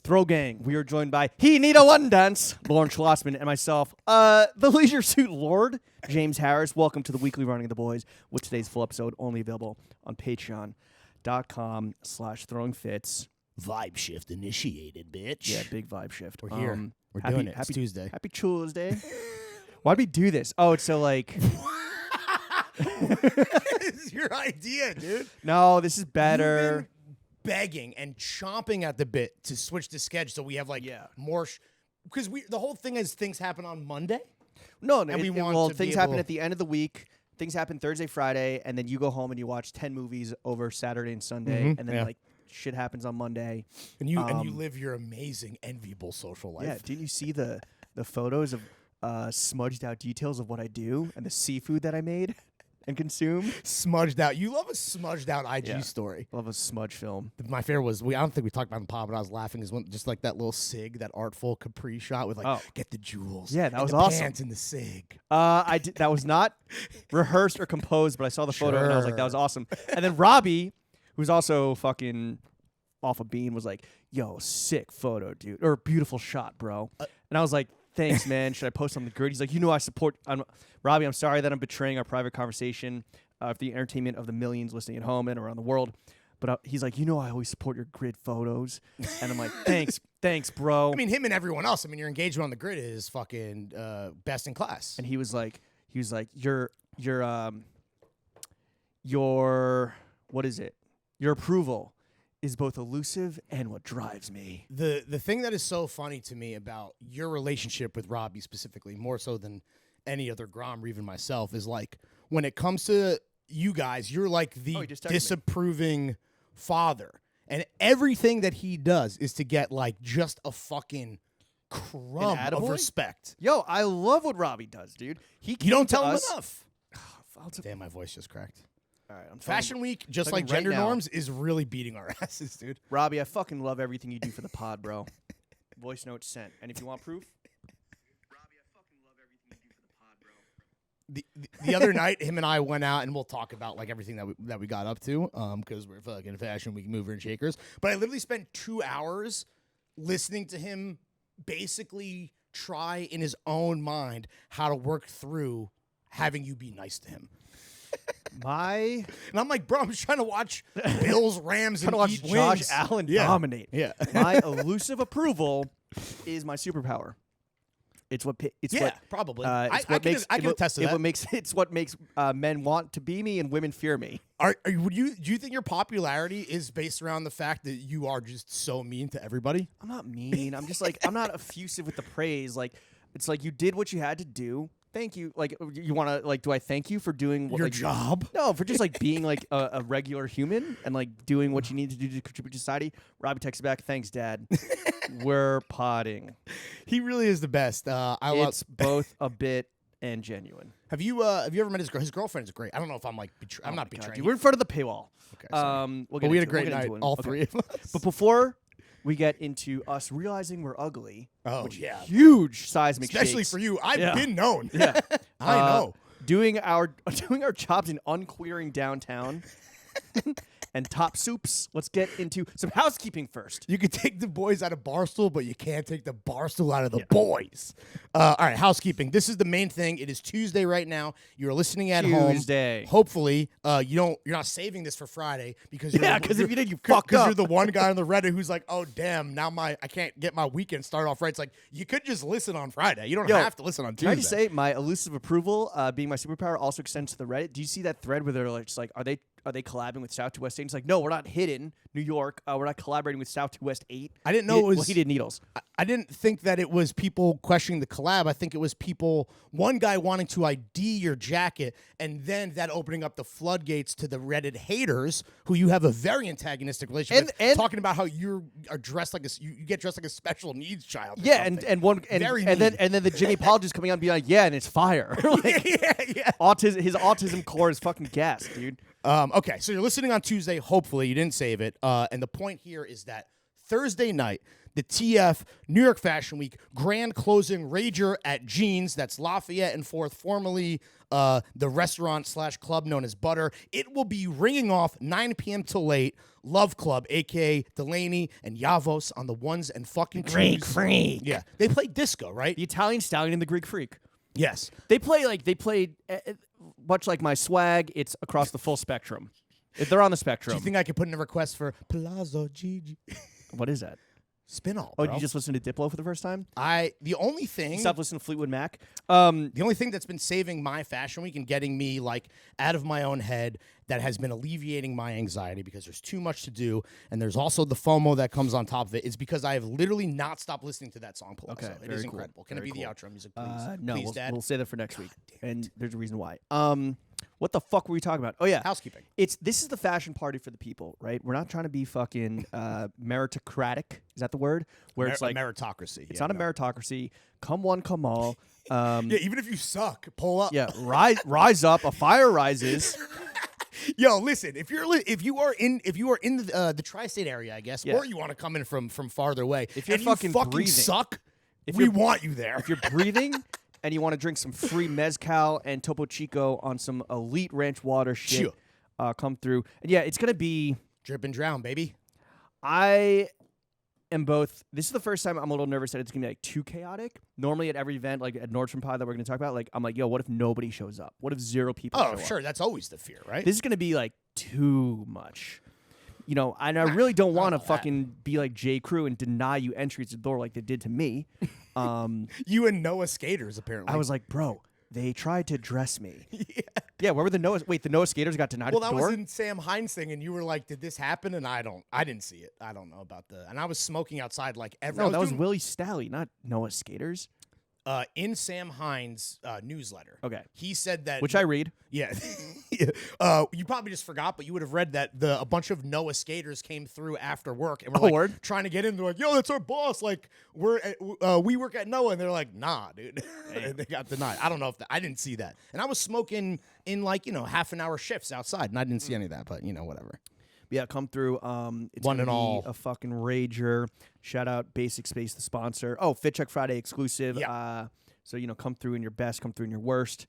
Throw Gang. We are joined by He Need a One Dance, Lauren Schlossman, and myself, the Leisure Suit Lord, James Harris. Welcome to the weekly Running of the Boys, with today's full episode only available on patreon.com/throwingfits. Vibe shift initiated, bitch. Yeah, big vibe shift. We're here. We're doing it. It's Tuesday. Happy Tuesday. Why'd we do this? Oh, it's so like... It's your idea, dude. No, this is better. Begging and chomping at the bit to switch the schedule so we have more because the whole thing is things happen on Monday. No, and things happen at the end of the week. Things happen Thursday, Friday, and then you go home and you watch 10 movies over Saturday and Sunday, and then like shit happens on Monday. And you live your amazing, enviable social life. Yeah, didn't you see the photos of smudged out details of what I do and the seafood that I made and consume? Smudged out. You love a smudged out IG story. Love a smudge film. My favorite was, I don't think we talked about it in the pod, but I was laughing, is when just like that little cig, that artful Capri shot with get the jewels. Yeah, that was the awesome. Pants in the cig. I did, that was not rehearsed or composed, but I saw the photo and I was like, that was awesome. And then Robbie, who's also fucking off a bean, was like, yo, sick photo, dude. Or beautiful shot, bro. And I was like, thanks, man. Should I post on the grid? He's like, I support... Robbie, I'm sorry that I'm betraying our private conversation for the entertainment of the millions listening at home and around the world. But he's like, I always support your grid photos. And I'm like, thanks, bro. I mean, him and everyone else. I mean, your engagement on the grid is fucking best in class. And he was like, your what is it? Your approval is both elusive and what drives me. The thing that is so funny to me about your relationship with Robbie specifically, more so than any other Grom or even myself, is like when it comes to you guys, you're like the disapproving father. And everything that he does is to get like just a fucking crumb of respect. Yo, I love what Robbie does, dude. You don't tell him enough. Damn, my voice just cracked. All right, Fashion Week, just like gender norms, is really beating our asses, dude. Robbie, I fucking love everything you do for the pod, bro. Voice note sent. And if you want proof, Robbie, I fucking love everything you do for the pod, bro. The other night, him and I went out, and we'll talk about like everything that we got up to, because we're fucking Fashion Week mover and shakers. But I literally spent 2 hours listening to him basically try in his own mind how to work through having you be nice to him. And I'm like, bro, I'm just trying to watch Bills, Rams, and watch Josh Allen dominate. Yeah. My elusive approval is my superpower. Probably. I can attest to that. It's what makes men want to be me and women fear me. Do you think your popularity is based around the fact that you are just so mean to everybody? I'm not mean. I'm just like, I'm not effusive with the praise. Like, it's like you did what you had to do. Thank you. Like, you want to, like, do I thank you for doing your job? No, for just, like, being, like, a regular human and, like, doing what you need to do to contribute to society. Robbie texts back, thanks, Dad. We're potting. He really is the best. It's both a bit and genuine. Have you ever met his girl? His girlfriend is great. I don't know if I'm, like, I'm not betraying. We're in front of the paywall. Okay, we had a great night, all three of us. But before we get into us realizing we're ugly. Oh, yeah. Huge seismic especially shakes. for you. I've been known. Yeah. I know. Doing our jobs in unqueering downtown and top soups. Let's get into some housekeeping first. You can take the boys out of Barstool, but you can't take the Barstool out of the boys. All right, housekeeping. This is the main thing. It is Tuesday right now. You're listening at home. Hopefully, you're not saving this for Friday because because if you did, you fucked up. Because you're the one guy on the Reddit who's like, oh damn, now I can't get my weekend started off right. It's like you could just listen on Friday. You don't have to listen on Tuesday. Can I just say my elusive approval, being my superpower, also extends to the Reddit. Do you see that thread where they're like, just like, are they collabing with South to West 8? It's like, no, we're not hidden, New York. We're not collaborating with South to West 8. I didn't know it was heated needles. I didn't think that it was people questioning the collab. I think it was one guy wanting to ID your jacket, and then that opening up the floodgates to the Reddit haters, who you have a very antagonistic relationship with, talking about how you get dressed like a special needs child. Yeah, and then the Jimmy Paul just coming out and being like, yeah, and it's fire. Like, yeah. His autism core is fucking gas, dude. Okay, so you're listening on Tuesday. Hopefully, you didn't save it. And the point here is that Thursday night, the TF New York Fashion Week grand closing rager at Jeans. That's Lafayette and 4th, formerly the restaurant/club known as Butter. It will be ringing off 9 p.m. till late. Love Club, a.k.a. Delaney and Yavos on the ones and fucking twos. Greek Freak. Yeah, they play disco, right? The Italian Stallion and the Greek Freak. Yes. They played much like my swag. It's across the full spectrum. If they're on the spectrum. Do you think I could put in a request for Palazzo Gigi? What is that? Spinall. Oh, bro. you just listened to Diplo for the first time? The only thing. Stop listening to Fleetwood Mac. The only thing that's been saving my fashion week and getting me like out of my own head that has been alleviating my anxiety because there's too much to do and there's also the FOMO that comes on top of it is because I have literally not stopped listening to that song Palazzo. Okay, it very is cool. incredible. Can Very it be cool. the outro music, please? No, Please, Dad. we'll say that for next week. And there's a reason why. What the fuck were we talking about? Oh yeah, Housekeeping. This is the fashion party for the people, right? We're not trying to be fucking meritocratic. Is that the word? Where it's like meritocracy. it's not a meritocracy. Come one, come all. Yeah, even if you suck, pull up. Yeah, rise up. A fire rises. Yo, listen. If you are in the tri-state area, I guess, Yeah. or you want to come in from farther away, If you're and fucking you breathing. suck, If we you're- want you there. If you're breathing and you want to drink some free mezcal and Topo Chico on some elite ranch water shit, come through. And yeah, it's gonna be. Drip and drown, baby. I am both. This is the first time I'm a little nervous that it's gonna be like too chaotic. Normally at every event, like at Nordstrom Pie that we're gonna talk about, like I'm like, yo, what if nobody shows up? What if 0 people? Oh, show sure. Up? That's always the fear, right? This is gonna be like too much. You know, and I really don't want to fucking be like J. Crew and deny you entry at the door like they did to me. You and Noah skaters, apparently. I was like, bro, they tried to dress me. Yeah, where were the Noah? Wait, the Noah skaters got denied well, at that the door? was in Sam Hines thing, and you were like, "Did this happen?" And I didn't see it. I don't know about and I was smoking outside like every. No, that was Willie Stally, not Noah skaters. In Sam Hines' newsletter. Okay. He said that, Which I read. Yeah. You probably just forgot, but you would have read that a bunch of Noah skaters came through after work and were like trying to get in. They're like, "Yo, that's our boss. Like, we work at Noah," and they're like, "Nah, dude." And they got denied. I don't know if I didn't see that, and I was smoking in half an hour shifts outside, and I didn't see any of that. But whatever. Yeah, come through. It's One gonna and be all. a fucking rager. Shout out Basic Space, the sponsor. Oh, Fit Check Friday exclusive. Yeah. So come through in your best, come through in your worst.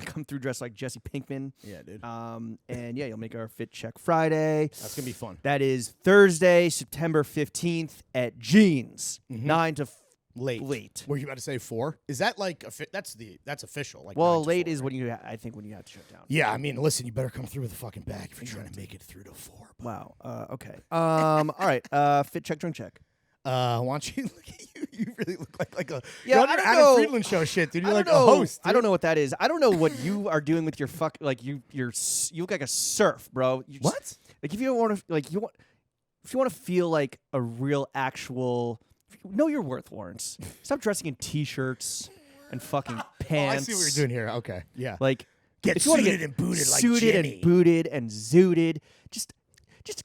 Come through dressed like Jesse Pinkman. Yeah, dude. And yeah, you'll make our Fit Check Friday. That's gonna be fun. That is Thursday, September 15th at Jeans, 9 to late. Were you about to say 4? Is that like that's official? Like, Well, 9 to late 4, is right? when I think when you have to shut down. Yeah, I mean, listen, you better come through with a fucking bag if you're trying to make it through to 4. Wow. Okay. All right. Fit check, drink check. Why don't you look at you? You really look like a Yeah, you're I on don't Adam know. Friedland show shit, dude. You're like a know. host. I don't know what that is. I don't know what you are doing with your you look like a surf, bro. You just- What? Like if you want to if you want to feel like a real actual know your worth, Lawrence. Stop dressing in t-shirts and fucking Oh, pants. I see what you're doing here. Okay, yeah. Like Get if you wanna suited and booted like suited Jimmy. and booted and zooted, just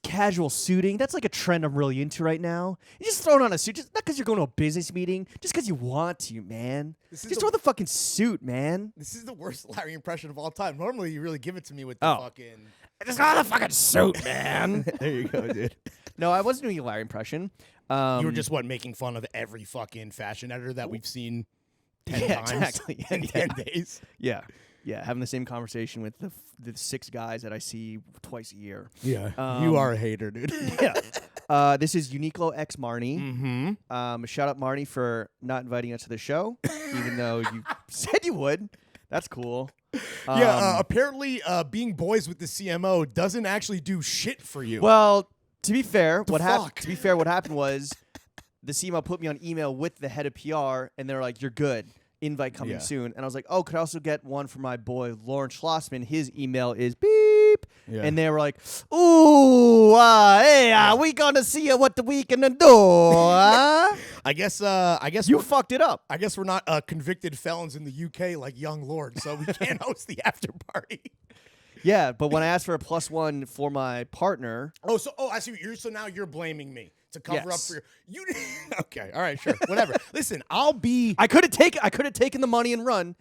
casual suiting. That's like a trend I'm really into right now. You just throwing on a suit, just not because you're going to a business meeting, just because you want to, man. This is Just the- throw the fucking suit, man. This is the worst Larry impression of all time. Normally, you really give it to me with the Oh. fucking. Just throw the fucking suit, man. There you go, dude. No, I wasn't doing a Larry impression. You were just making fun of every fucking fashion editor that we've seen 10 Yeah, times exactly. in 10 days. Yeah. Yeah, having the same conversation with the 6 guys that I see twice a year. Yeah, you are a hater, dude. Yeah. This is Uniqlo X Marnie. Mm-hmm. Shout out Marnie for not inviting us to the show, even though you said you would. That's cool. Apparently, being boys with the CMO doesn't actually do shit for you. Well, to be fair, what fuck? happened was the CMO put me on email with the head of PR, and they were like, "You're good. Invite coming Yeah. soon." And I was like, "Oh, could I also get one for my boy Lawrence Schlossman? His email is beep." Yeah. And they were like, "Ooh, hey, we gonna see you what the weekend to do, huh?" I guess You fucked it up. I guess we're not convicted felons in the UK like Young Lord, so we can't host the after party. Yeah, but when I asked for a +1 for my partner, I see what so now you're blaming me to cover up Yes. for you. Okay, all right, sure, whatever. Listen, I'll be. I could have taken the money and run,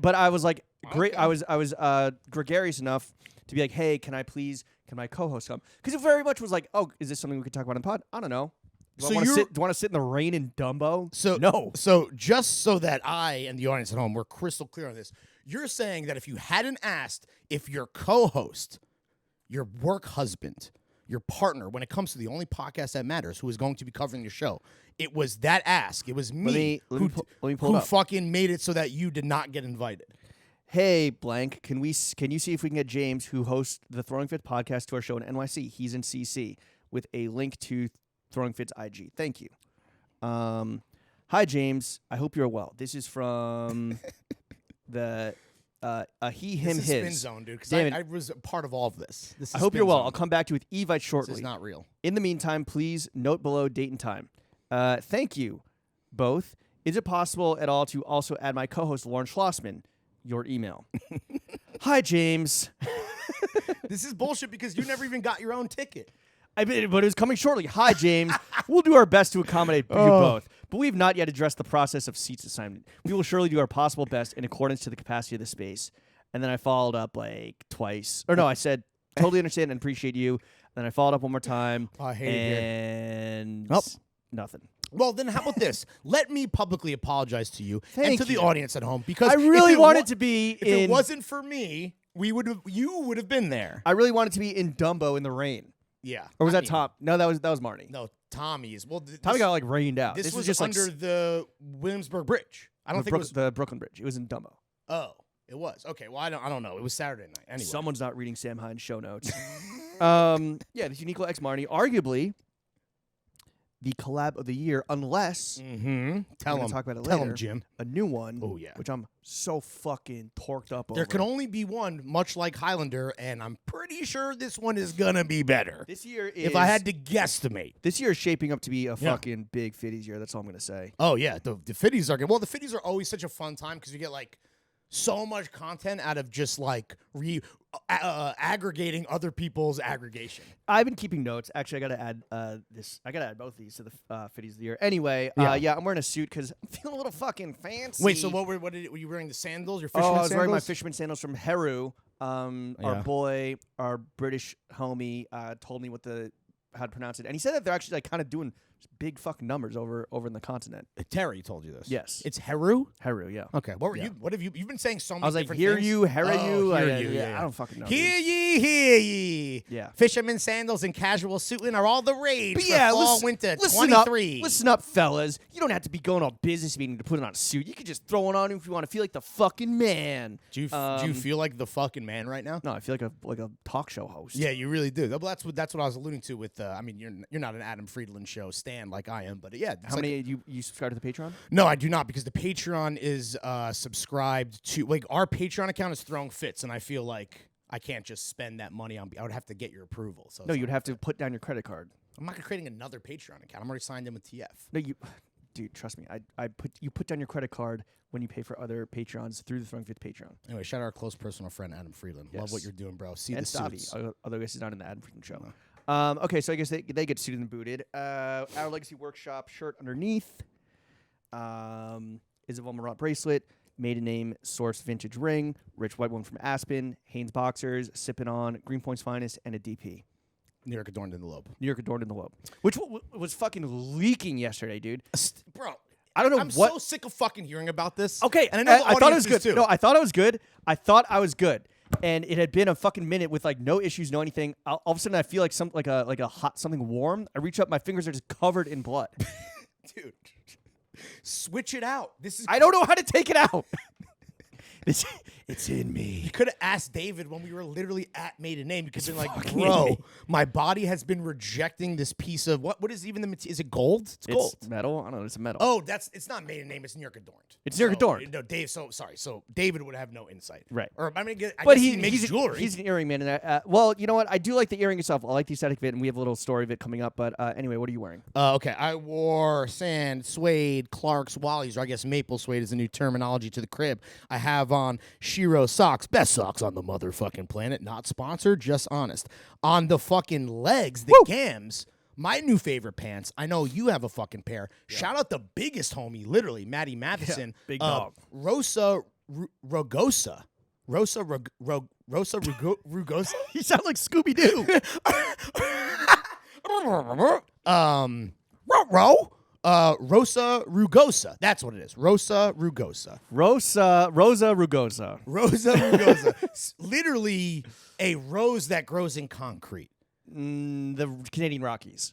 but I was like, great. Okay. I was gregarious enough to be like, hey, can my co-host come? Because it very much was like, oh, is this something we could talk about in the pod? I don't know. Do So I you're- want to sit in the rain in Dumbo? So no. So just so that I and the audience at home we're crystal clear on this, You're saying that if you hadn't asked if your co-host, your work husband, your partner, when it comes to the only podcast that matters, who is going to be covering your show, it was that ask. It was me Let me pull it up. fucking made it so that you did not get invited. Hey, blank, can you see if we can get James, who hosts the Throwing Fit podcast, to our show in NYC? He's in CC with a link to Throwing Fit's IG. Thank you. Hi, James. I hope you're well. This is from the he, him, this is his. Spin Zone, dude, because I was a part of all of this. I hope you're well. I'll come back to you with Evite shortly. This is not real. In the meantime, please note below date and time. Thank you, both. Is it possible at all to also add my co-host, Lauren Schlossman, your email? Hi, James. This is bullshit because you never even got your own ticket. But it was coming shortly. Hi, James. We'll do our best to accommodate you both, but we've not yet addressed the process of seats assignment. We will surely do our possible best in accordance to the capacity of the space. And then I followed up like twice. Or no, I said, totally understand and appreciate you. Then I followed up one more time. I hate it here. And nothing. Well, then how about this? Let me publicly apologize to you and Thank to the you. audience at home, because I really wanted to be if it wasn't for me, you would have been there. I really wanted to be in Dumbo in the rain. Yeah. Or was that Tom? No, that was Marnie. No, Tommy's. Well, Tommy got like rained out. This was just under like the Williamsburg Bridge. I don't think it was the Brooklyn Bridge. It was in Dumbo. Oh, it was. Okay, well, I don't know. It was Saturday night. Anyway. Someone's not reading Sam Hines' show notes. Yeah, this Uniqlo X Marnie, arguably the collab of the year, unless Tell him. talk about it Tell later. him, Jim. A new one. Oh, yeah. Which I'm so fucking torqued up over. There can only be one, much like Highlander, and I'm pretty sure this one is gonna be better. This year is. If I had to guesstimate. This year is shaping up to be a fucking big Fitties year. That's all I'm gonna say. Oh yeah, the Fitties are good. Well, the Fitties are always such a fun time because you get like so much content out of just like aggregating other people's aggregation. I've been keeping notes. Actually, I gotta add this. I gotta add both these to the Fitties of the year. Anyway, yeah, I'm wearing a suit because I'm feeling a little fucking fancy. Wait, so were you wearing the sandals? Your I fisherman was sandals? wearing my fisherman sandals from Heru. Our boy, our British homie, told me how to pronounce it, and he said that they're actually like kind of doing big fucking numbers over in the continent. Terry told you this. Yes, it's Heru. Heru, yeah. Okay, what were you? What have you? You've been saying so many. I was like, different hear things. you, hear you. Yeah. I don't fucking know. Hear ye, hear ye. Yeah. Fisherman sandals and casual suiting are all the rage But for yeah, fall, winter listen 23. Listen up, fellas. You don't have to be going to a business meeting to put on a suit. You could just throw it on if you want to feel like the fucking man. Do you feel like the fucking man right now? No, I feel like a talk show host. Yeah, you really do. Well, that's what I was alluding to with. I mean, you're not an Adam Friedland show stan like I am, but yeah. How many you subscribe to the Patreon? No, I do not, because the Patreon is subscribed to. Like, our Patreon account is Throwing Fits, and I feel like I can't just spend that money on. I would have to get your approval. So no, you'd have to put down your credit card. I'm not creating another Patreon account. I'm already signed in with TF. No, dude, trust me. You put down your credit card when you pay for other Patreons through the Throwing Fifth Patreon. Anyway, shout out our close personal friend Adam Friedland. Yes. Love what you're doing, bro. See and the suits. Stavi, although I guess he's not in the Adam Friedland show. Okay, so I guess they get suited and booted. Our Legacy Workshop shirt underneath. Isabel Marant bracelet. Maiden name Source vintage ring. Rich white one from Aspen. Hanes boxers. Sipping on Greenpoint's finest and a DP. New York adorned in the lobe. New York adorned in the lobe, which was fucking leaking yesterday, dude. Bro, I don't know I'm what. so sick of fucking hearing about this. Okay, and I know the I thought it was audience good. is too. No, I thought it was good. I thought I was good, and it had been a fucking minute with like no issues, no anything. All of a sudden, I feel like a hot something warm. I reach up, my fingers are just covered in blood. Dude, switch it out. This is. I don't know how to take it out. It's in me. You could have asked David when we were literally at Maiden Name. You could have been like, fucking bro, me. my body has been rejecting this piece of what is even the material? Is it gold? It's gold. It's metal. I don't know. It's a metal. Oh, it's not Maiden Name. It's New York adorned. It's New York adorned. No, Dave. So sorry. So David would have no insight. Right. Or I mean, I but guess he makes he's jewelry. He's an earring man. And well, you know what? I do like the earring itself. I like the aesthetic of it, and we have a little story of it coming up. But anyway, what are you wearing? Okay, I wore sand, suede, Clark's, Wally's, or I guess maple suede is a new terminology to the crib. I have on Shiro socks, best socks on the motherfucking planet. Not sponsored, just honest. On the fucking legs, the gams, my new favorite pants. I know you have a fucking pair. Yeah. Shout out the biggest homie, literally, Maddie Matheson. Yeah, big dog. Rosa Rugosa. Rosa Rugosa. You sound like Scooby-Doo. Rosa rugosa. That's what it is. Rosa rugosa. Rosa rugosa. Rosa rugosa. Literally a rose that grows in concrete. The Canadian Rockies.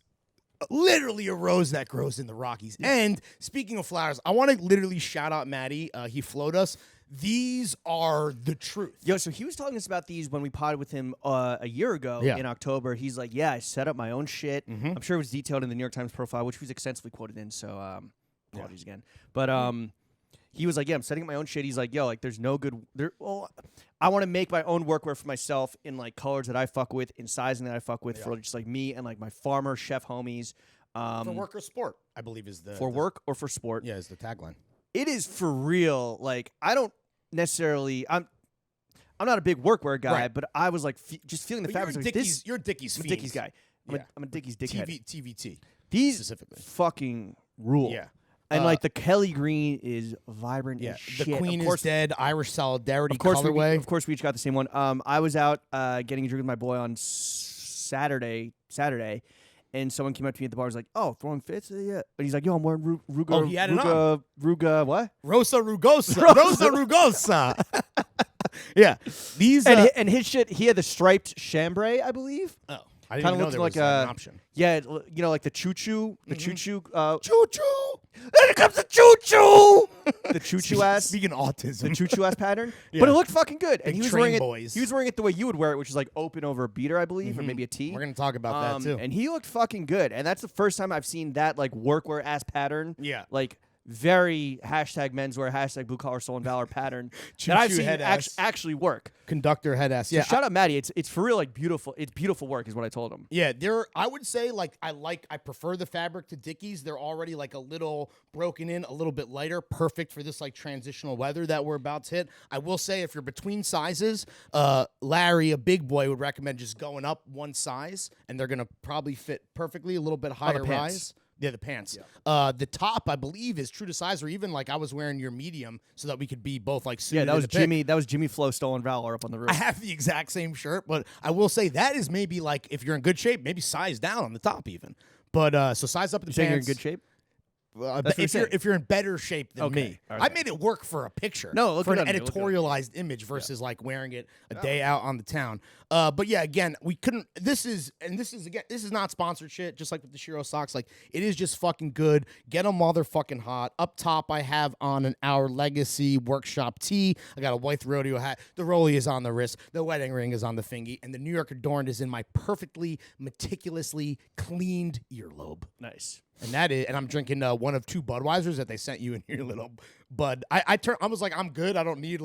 Literally a rose that grows in the Rockies. Yeah. And speaking of flowers, I want to literally shout out Maddie. He flowed us. These are the truth. Yo, so he was telling us about these when we potted with him a year ago in October. He's like, yeah, I set up my own shit. I'm sure it was detailed in the New York Times profile, which was extensively quoted in, so apologies again. But he was like, yeah, I'm setting up my own shit. He's like, yo, like, there's no good... I want to make my own workwear for myself in, like, colors that I fuck with, in sizing that I fuck with for just, like, me and, like, my farmer chef homies. For work or sport, I believe is the... For work or for sport. Yeah, is the tagline. It is for real. Like, I don't necessarily... I'm not a big workwear guy, but I was, like, just feeling the fabric. You're a Dickies fiend. I'm a Dickies guy. I'm a Dickies dickhead. TVT. These specifically fucking rule. Yeah. And, like, the Kelly green is vibrant as shit. The Queen is Dead, Irish Solidarity colorway. Of course, we each got the same one. I was out getting a drink with my boy on Saturday, and someone came up to me at the bar and was like, oh, throwing fits? Yeah. And he's like, yo, I'm wearing Ruga, what? Rosa Rugosa. Rosa Rugosa. Yeah. These... and his shit, he had the striped chambray, I believe. Oh. I didn't know there was an option. Yeah, you know, like the choo-choo. The choo-choo. Choo-choo. There comes the choo-choo. The choo-choo ass. Speaking of autism. The choo-choo ass pattern. Yeah. But it looked fucking good. And he was wearing boys. He was wearing it the way you would wear it, which is like open over a beater, I believe, or maybe a tee. We're going to talk about that, too. And he looked fucking good. And that's the first time I've seen that, like, workwear ass pattern. Yeah. Like, very #menswear, #blue collar soul and valor pattern that I've seen actually work. Conductor head ass. Yeah. So shout out Maddie. It's for real, like, beautiful. It's beautiful work is what I told him. Yeah, I would say, like, I prefer the fabric to Dickies. They're already, like, a little broken in, a little bit lighter, perfect for this, like, transitional weather that we're about to hit. I will say, if you're between sizes, Larry, a big boy, would recommend just going up one size, and they're gonna probably fit perfectly, a little bit higher rise. Yeah, the pants. Yeah. The top, I believe, is true to size, or even like I was wearing your medium, so that we could be both like suited. Yeah, that was Jimmy. That was Jimmy Flo Stolen Valor up on the roof. I have the exact same shirt, but I will say that is maybe like if you're in good shape, maybe size down on the top even. But so size up the pants. You're in good shape. If you're in better shape than me, okay. I made it work for a picture. No, for an editorialized image versus like wearing it a day out on the town. But yeah, again, we couldn't. This is not sponsored shit. Just like with the Shiro socks, like it is just fucking good. Get them while they're fucking hot. Up top, I have on an Our Legacy workshop tee. I got a white rodeo hat. The rollie is on the wrist. The wedding ring is on the fingy, and the New York Adorned is in my perfectly meticulously cleaned earlobe. Nice. And I'm drinking one of 2 Budweisers that they sent you in your little bud. I was like, I'm good. I don't need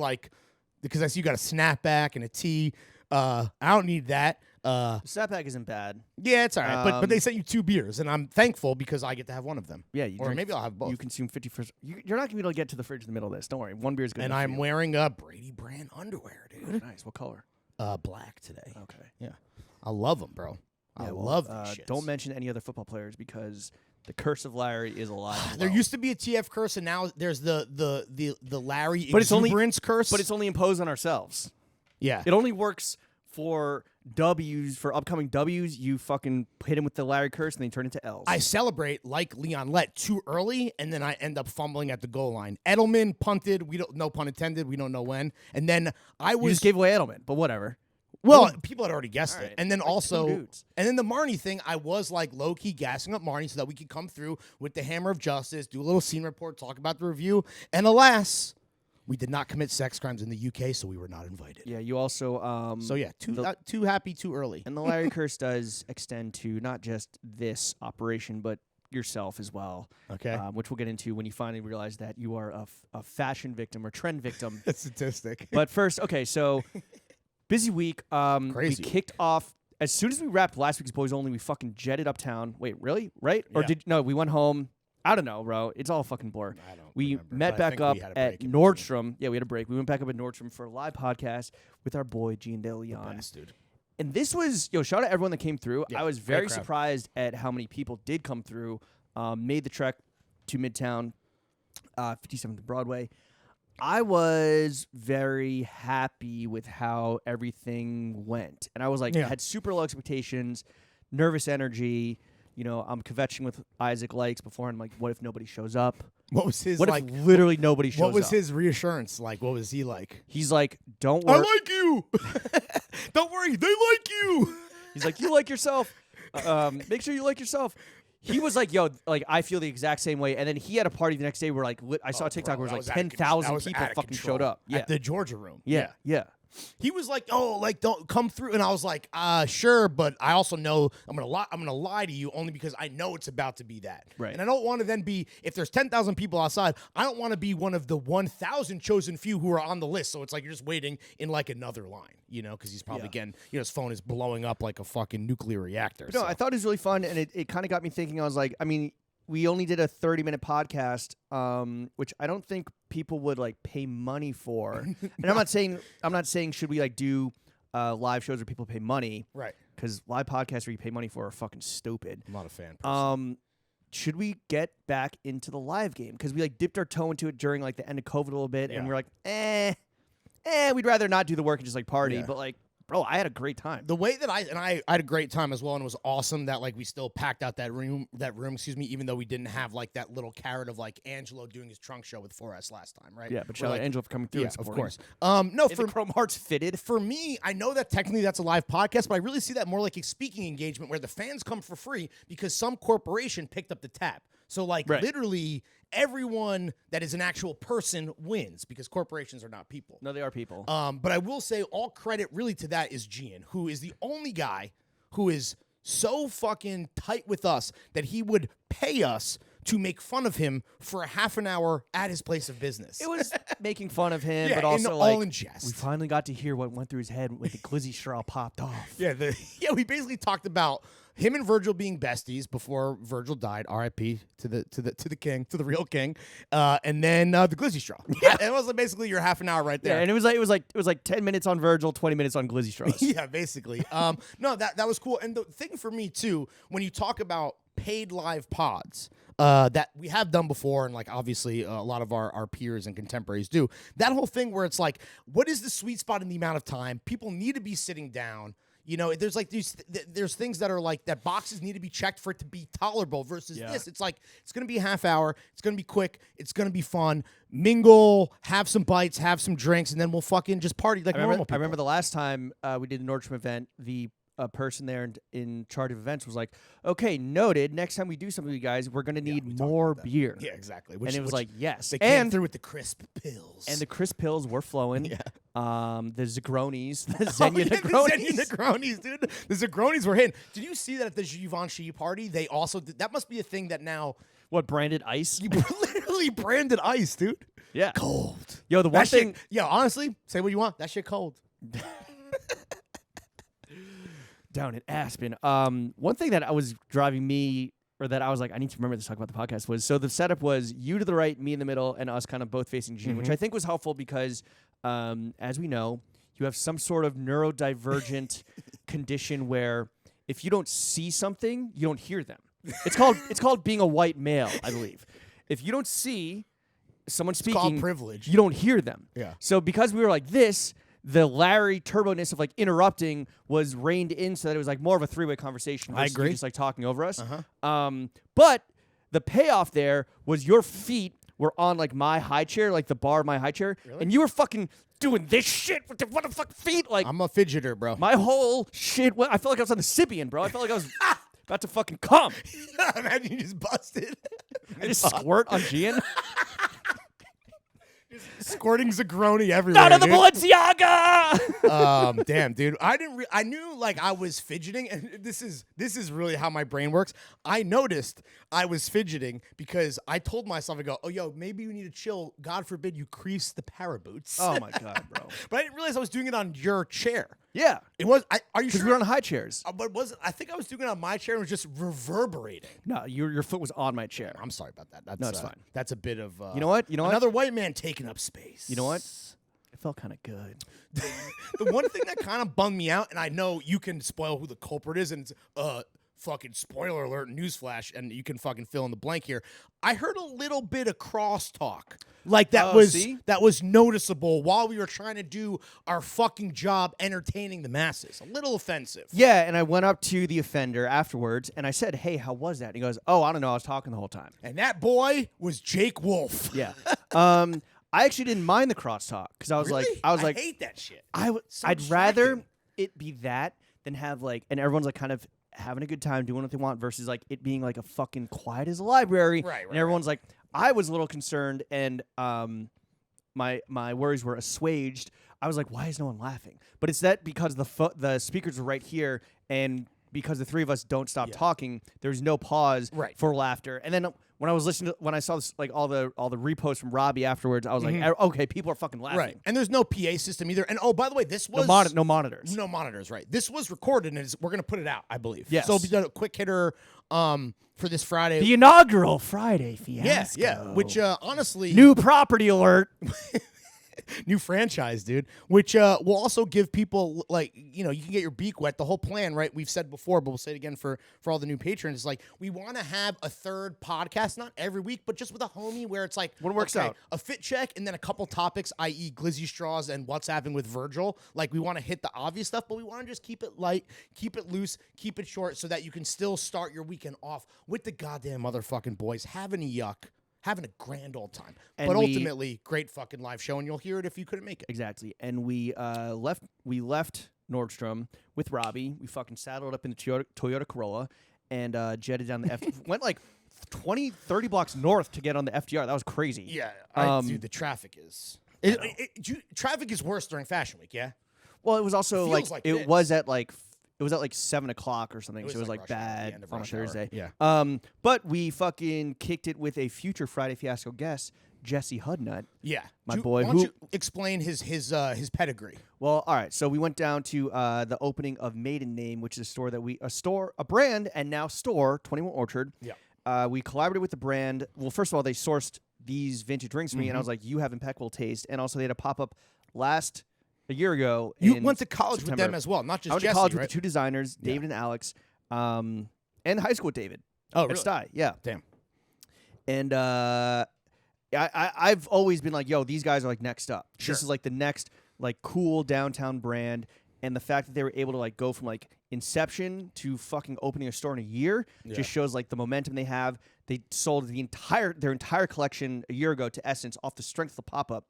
because I see you got a snapback and a tee. I don't need that. The snapback isn't bad. Yeah, it's all right. But they sent you 2 beers, and I'm thankful because I get to have one of them. Yeah, or maybe I'll have both. You consume 50%. You're not gonna be able to get to the fridge in the middle of this. Don't worry, 1 beer is good. And I'm wearing a Brady brand underwear, dude. Nice. What color? Black today. Okay. Yeah, I love them, bro. I love these shits. Don't mention any other football players because the curse of Larry is alive. There used to be a TF curse, and now there's the Larry exuberance curse. But it's only imposed on ourselves. Yeah, it only works for W's, for upcoming W's. You fucking hit him with the Larry curse, and then you turn into L's. I celebrate like Leon Lett too early, and then I end up fumbling at the goal line. Edelman punted. We don't, no pun intended. We don't know when. And then You just gave away Edelman, but whatever. Well, people had already guessed it. And then like and then the Marnie thing, I was like low-key gassing up Marnie so that we could come through with the hammer of justice, do a little scene report, talk about the review. And alas, we did not commit sex crimes in the UK, so we were not invited. Yeah, you also... so yeah, too happy too early. And the Larry curse does extend to not just this operation, but yourself as well. Okay. Which we'll get into when you finally realize that you are a fashion victim or trend victim. A statistic. But first, okay, so... Busy week. Crazy. We kicked off as soon as we wrapped last week's Boys Only. We fucking jetted uptown. Wait, really? Right? Or we went home? I don't know, bro. It's all a fucking blur. I don't We remember, met back up at Nordstrom. Yeah, we had a break. We went back up at Nordstrom for a live podcast with our boy Gian De Leon. Best, dude. And this was shout out everyone that came through. Yeah, I was very surprised at how many people did come through. Made the trek to Midtown, 57th Broadway. I was very happy with how everything went. And I was like, had super low expectations, nervous energy, I'm kvetching with Isaac Likes before, and I'm like, what if nobody shows up? What was his What like? if literally nobody shows up? What was his reassurance like? What was he like? He's like, don't I worry. like you. Don't worry, they like you. He's like, you like yourself. Make sure you like yourself. He was like, yo, like I feel the exact same way. And then he had a party the next day where like I saw a TikTok where it was like 10,000 people fucking showed up. Yeah, at the Georgia room. Yeah. He was like, "Oh, like don't come through," and I was like, sure, but I also know I'm gonna lie to you only because I know it's about to be that, Right? And I don't want to then be if there's 10,000 people outside, I don't want to be one of the 1,000 chosen few who are on the list. So it's like you're just waiting in like another line, because he's probably getting, his phone is blowing up like a fucking nuclear reactor. But no, I thought it was really fun, and it kind of got me thinking. I was like, I mean, we only did a 30-minute podcast, which I don't think people would like pay money for. And I'm not saying should we like do live shows where people pay money, right? Because live podcasts where you pay money for are fucking stupid. I'm not a fan. Person. Should we get back into the live game? Because we like dipped our toe into it during like the end of COVID a little bit, and we're like, we'd rather not do the work and just like party. But like, bro, I had a great time. The way that I had a great time as well, and it was awesome that like we still packed out that room, even though we didn't have like that little carrot of like Angelo doing his trunk show with 4S last time, right? Yeah, but shout out Angelo for coming through. Yeah, and of supporting. course. No, for the Chrome Hearts fitted. For me, I know that technically that's a live podcast, but I really see that more like a speaking engagement where the fans come for free because some corporation picked up the tab. So like literally everyone that is an actual person wins because corporations are not people. No, they are people. But I will say all credit really to that is Gian, who is the only guy who is so fucking tight with us that he would pay us to make fun of him for a half an hour at his place of business. It was making fun of him, Yeah, but also all in jest. We finally got to hear what went through his head when the glizzy straw popped off. Yeah, we basically talked about him and Virgil being besties before Virgil died. R.I.P. to the king, to the real king, and then the glizzy straw. Yeah. It was basically your half an hour right there. Yeah, and it was like 10 minutes on Virgil, 20 minutes on glizzy straws. Yeah, basically. No, that was cool. And the thing for me too, when you talk about paid live pods. That we have done before, and like obviously a lot of our peers and contemporaries do. That whole thing where it's like, what is the sweet spot in the amount of time people need to be sitting down? There's like there's things that are like that boxes need to be checked for it to be tolerable versus this. It's like it's gonna be a half hour. It's gonna be quick. It's gonna be fun. Mingle, have some bites, have some drinks, and then we'll fucking just party like normal people. I remember the last time we did the Nordstrom event, the person there in charge of events was like, okay, noted. Next time we do something with you guys, we're going to need more beer. Yeah, exactly. And it was like, yes. They came through with the crisp pills. And the crisp pills were flowing. Yeah. The Zagronis, the Xenia Negronis. The Xenia Negronis, dude. The Zagronis were hitting. Did you see that at the Givenchy party? They also did. That must be a thing that now. What, branded ice? You literally branded ice, dude. Yeah. Cold. Yo, the one thing. Honestly, say what you want. That shit cold. Down in Aspen. One thing that was driving me, or that I was like, I need to remember this, talk about the podcast, was so the setup was you to the right, me in the middle, and us kind of both facing Gene, which I think was helpful because, as we know, you have some sort of neurodivergent condition where if you don't see something, you don't hear them. It's called being a white male, I believe. If you don't see someone speaking, it's called privilege. You don't hear them. Yeah. So because we were like this, the Larry turboness of like interrupting was reined in so that it was like more of a three-way conversation. I agree. Just like talking over us. But the payoff there was your feet were on like my high chair, like the bar of my high chair, and you were fucking doing this shit with the what the fuck feet. Like I'm a fidgeter, bro. My whole shit. I felt like I was on the Sybian, bro. I felt like I was about to fucking come. Imagine you just busted. I just squirt on Gian. Squirting Zagroni everywhere. Out of the Balenciaga! Damn, dude. I knew like I was fidgeting, and this is really how my brain works. I noticed I was fidgeting because I told myself, I go, oh, yo, maybe you need to chill. God forbid you crease the para boots. Oh my god, bro. But I didn't realize I was doing it on your chair. Yeah. It was. Are you sure? Because we were on high chairs. But was it? I think I was doing it on my chair and it was just reverberating. No, your foot was on my chair. I'm sorry about that. No, it's fine. That's a bit of. You know what? Another white man taking up space. You know what? It felt kind of good. The one thing that kind of bummed me out, and I know you can spoil who the culprit is, and it's fucking spoiler alert, newsflash, and you can fucking fill in the blank here. I heard a little bit of crosstalk. Like that was noticeable while we were trying to do our fucking job entertaining the masses. A little offensive. Yeah, and I went up to the offender afterwards, and I said, "Hey, how was that?" And he goes, "Oh, I don't know. I was talking the whole time." And that boy was Jake Wolf. Yeah. I actually didn't mind the crosstalk because I was Really? I hate that shit. I'd rather it be that than have like, and everyone's like kind of having a good time doing what they want versus like it being like a fucking quiet as a library. Right. And everyone's like, I was a little concerned, and my worries were assuaged. I was like, why is no one laughing? But it's that because the speakers are right here, and because the three of us don't stop talking, there's no pause for laughter. And then when I saw this, like all the reposts from Robbie afterwards, I was like, okay, people are fucking laughing. Right. And there's no PA system either. And by the way, this was no monitors. No monitors, right. This was recorded, and we're going to put it out, I believe. Yes. So we did a quick hitter for this Friday. The inaugural Friday fiasco. Yeah. Which honestly, new property alert. New franchise, dude, which will also give people, like, you know, you can get your beak wet. The whole plan, right, we've said before, but we'll say it again for all the new patrons, is like we want to have a third podcast, not every week, but just with a homie where it's like what works out, a fit check and then a couple topics, i.e. glizzy straws and what's happening with Virgil. Like, we want to hit the obvious stuff, but we want to just keep it light, keep it loose, keep it short, so that you can still start your weekend off with the goddamn motherfucking boys having a yuck. Having a grand old time. And but ultimately, great fucking live show, and you'll hear it if you couldn't make it. Exactly. And we left Nordstrom with Robbie. We fucking saddled up in the Toyota Corolla and jetted down the went like 20, 30 blocks north to get on the FDR. That was crazy. Yeah. Dude, the traffic is... traffic is worse during Fashion Week, yeah? Well, it was also it was at like 7 o'clock or something. It was so it was like like bad on a Thursday. Yeah. But we fucking kicked it with a future Friday Fiasco guest, Jesse Hudnut. Yeah. My boy. Why don't you explain his pedigree? Well, all right. So we went down to the opening of Maiden Name, which is a brand and now store, 21 Orchard. Yeah. We collaborated with the brand. Well, first of all, they sourced these vintage rings for me, and I was like, you have impeccable taste. And also they had a pop-up a year ago. You went to college September. with them as well, not just I went Jesse, to college right? with the two designers, David and Alex, and high school with David. Oh, at really? Stye, yeah. Damn. And I've always been like, yo, these guys are like next up. Sure. This is like the next like cool downtown brand, and the fact that they were able to like go from like inception to fucking opening a store in a year just shows like the momentum they have. They sold their entire collection a year ago to Essence off the strength of the pop-up.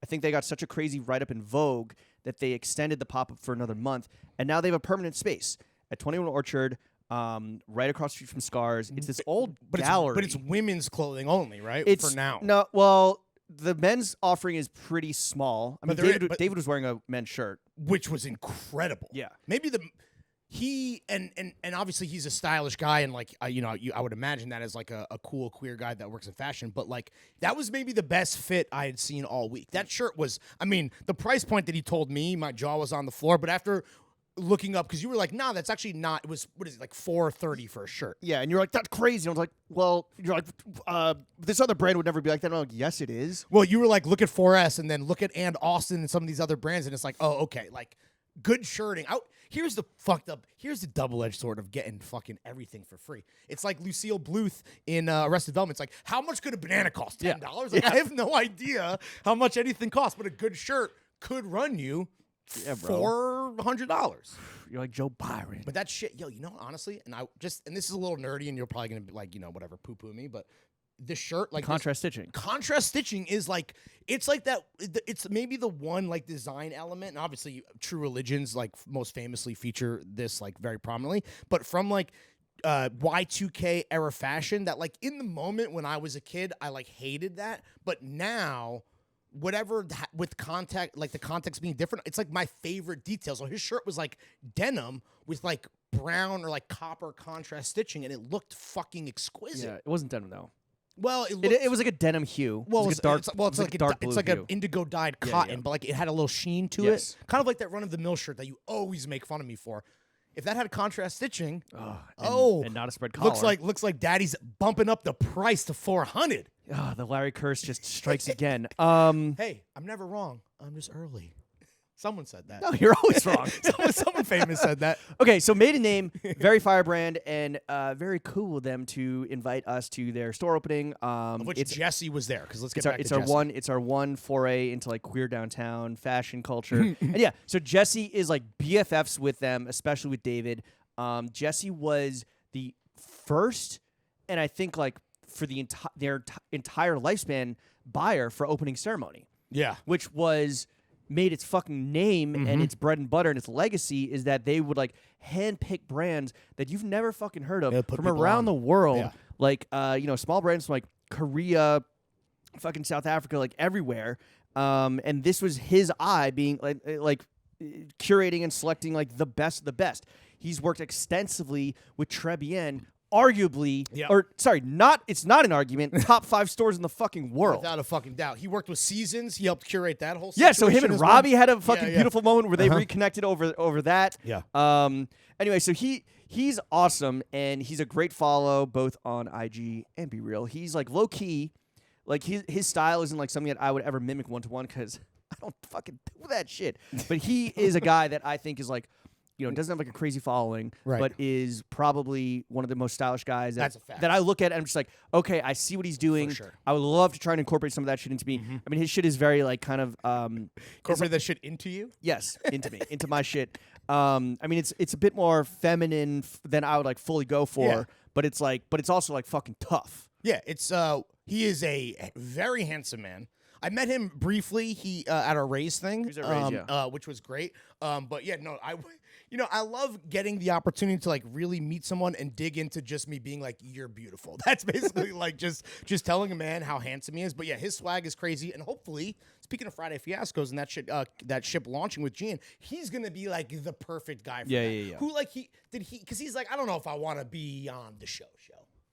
I think they got such a crazy write-up in Vogue that they extended the pop-up for another month, and now they have a permanent space at 21 Orchard, right across the street from Scars. It's this old gallery. But it's women's clothing only, right? It's, for now. No, well, the men's offering is pretty small. I mean, But David was wearing a men's shirt. Which was incredible. Yeah. Maybe he and obviously he's a stylish guy, and like I would imagine that as like a cool queer guy that works in fashion, but like that was maybe the best fit I had seen all week. That shirt was, I mean, the price point that he told me, my jaw was on the floor, but after looking up, because you were like, nah, that's actually not, it was, what is it, like $430 for a shirt. Yeah, and you're like, that's crazy. And I was like, well, you're like, this other brand would never be like that. And I'm like, yes, it is. Well, you were like, look at 4S and then look at And Austin and some of these other brands, and it's like, oh, okay, like good shirting. Here's the double-edged sword of getting fucking everything for free. It's like Lucille Bluth in Arrested Development. It's like, how much could a banana cost? $10? Yeah. Like, I have no idea how much anything costs, but a good shirt could run you $400. You're like Joe Byron. But that shit, yo, you know, honestly, and this is a little nerdy, and you're probably gonna be like, you know, whatever, poo-poo me, but this shirt, like contrast stitching. Contrast stitching is like, it's like that. It's maybe the one like design element, and obviously True Religions like most famously feature this like very prominently. But from like Y2K era fashion, that like in the moment when I was a kid, I like hated that, but now whatever with contact, like the context being different, it's like my favorite detail. So his shirt was like denim with like brown or like copper contrast stitching, and it looked fucking exquisite. Yeah, it wasn't denim though. Well, it was like a denim hue. Well, it's like an indigo dyed cotton, but like it had a little sheen to it, kind of like that run of the mill shirt that you always make fun of me for. If that had contrast stitching, and not a spread collar, looks like Daddy's bumping up the price to $400. The Larry curse just strikes again. Hey, I'm never wrong. I'm just early. Someone said that. No, you're always wrong. Someone famous said that. Okay, so maiden name, very firebrand, and very cool of them to invite us to their store opening. Of which Jesse was there, because let's get It's our, back it's to our Jesse. one. It's our one foray into like queer downtown fashion culture. And yeah, so Jesse is like BFFs with them, especially with David. Jesse was the first, and I think like for their entire lifespan, buyer for opening ceremony. Yeah. Which was made its fucking name and its bread and butter and its legacy is that they would like handpick brands that you've never fucking heard of from around the world. Yeah. Like small brands from like Korea, fucking South Africa, like everywhere. And this was his eye being like curating and selecting like the best of the best. He's worked extensively with Trebien, arguably, it's not an argument, top 5 stores in the fucking world. Without a fucking doubt. He worked with Seasons. He helped curate that whole Yeah, situation. so him and as Robbie well. had a fucking beautiful moment where they reconnected over that. Yeah. Anyway, so he's awesome, and he's a great follow both on IG and Be Real. He's like low key, like his style isn't like something that I would ever mimic 1-to-1 because I don't fucking do that shit. But he is a guy that I think is like, doesn't have like a crazy following, but is probably one of the most stylish guys That's a fact. that I look at and I'm just like, okay, I see what he's doing. For sure. I would love to try and incorporate some of that shit into me. I mean, his shit is very like kind of Incorporate that shit into you? yes, into me, into my shit. I mean, it's a bit more feminine than I would like fully go for, but it's also like fucking tough. Yeah, it's he is a very handsome man. I met him briefly. He at our Raise thing, which was great. But yeah, no, I love getting the opportunity to like really meet someone and dig into just me being like, you're beautiful. That's basically like just telling a man how handsome he is. But yeah, his swag is crazy, and hopefully, speaking of Friday Fiascos and that ship launching with Gian, he's gonna be like the perfect guy for that. Yeah. Who like because he's like, I don't know if I want to be on the show.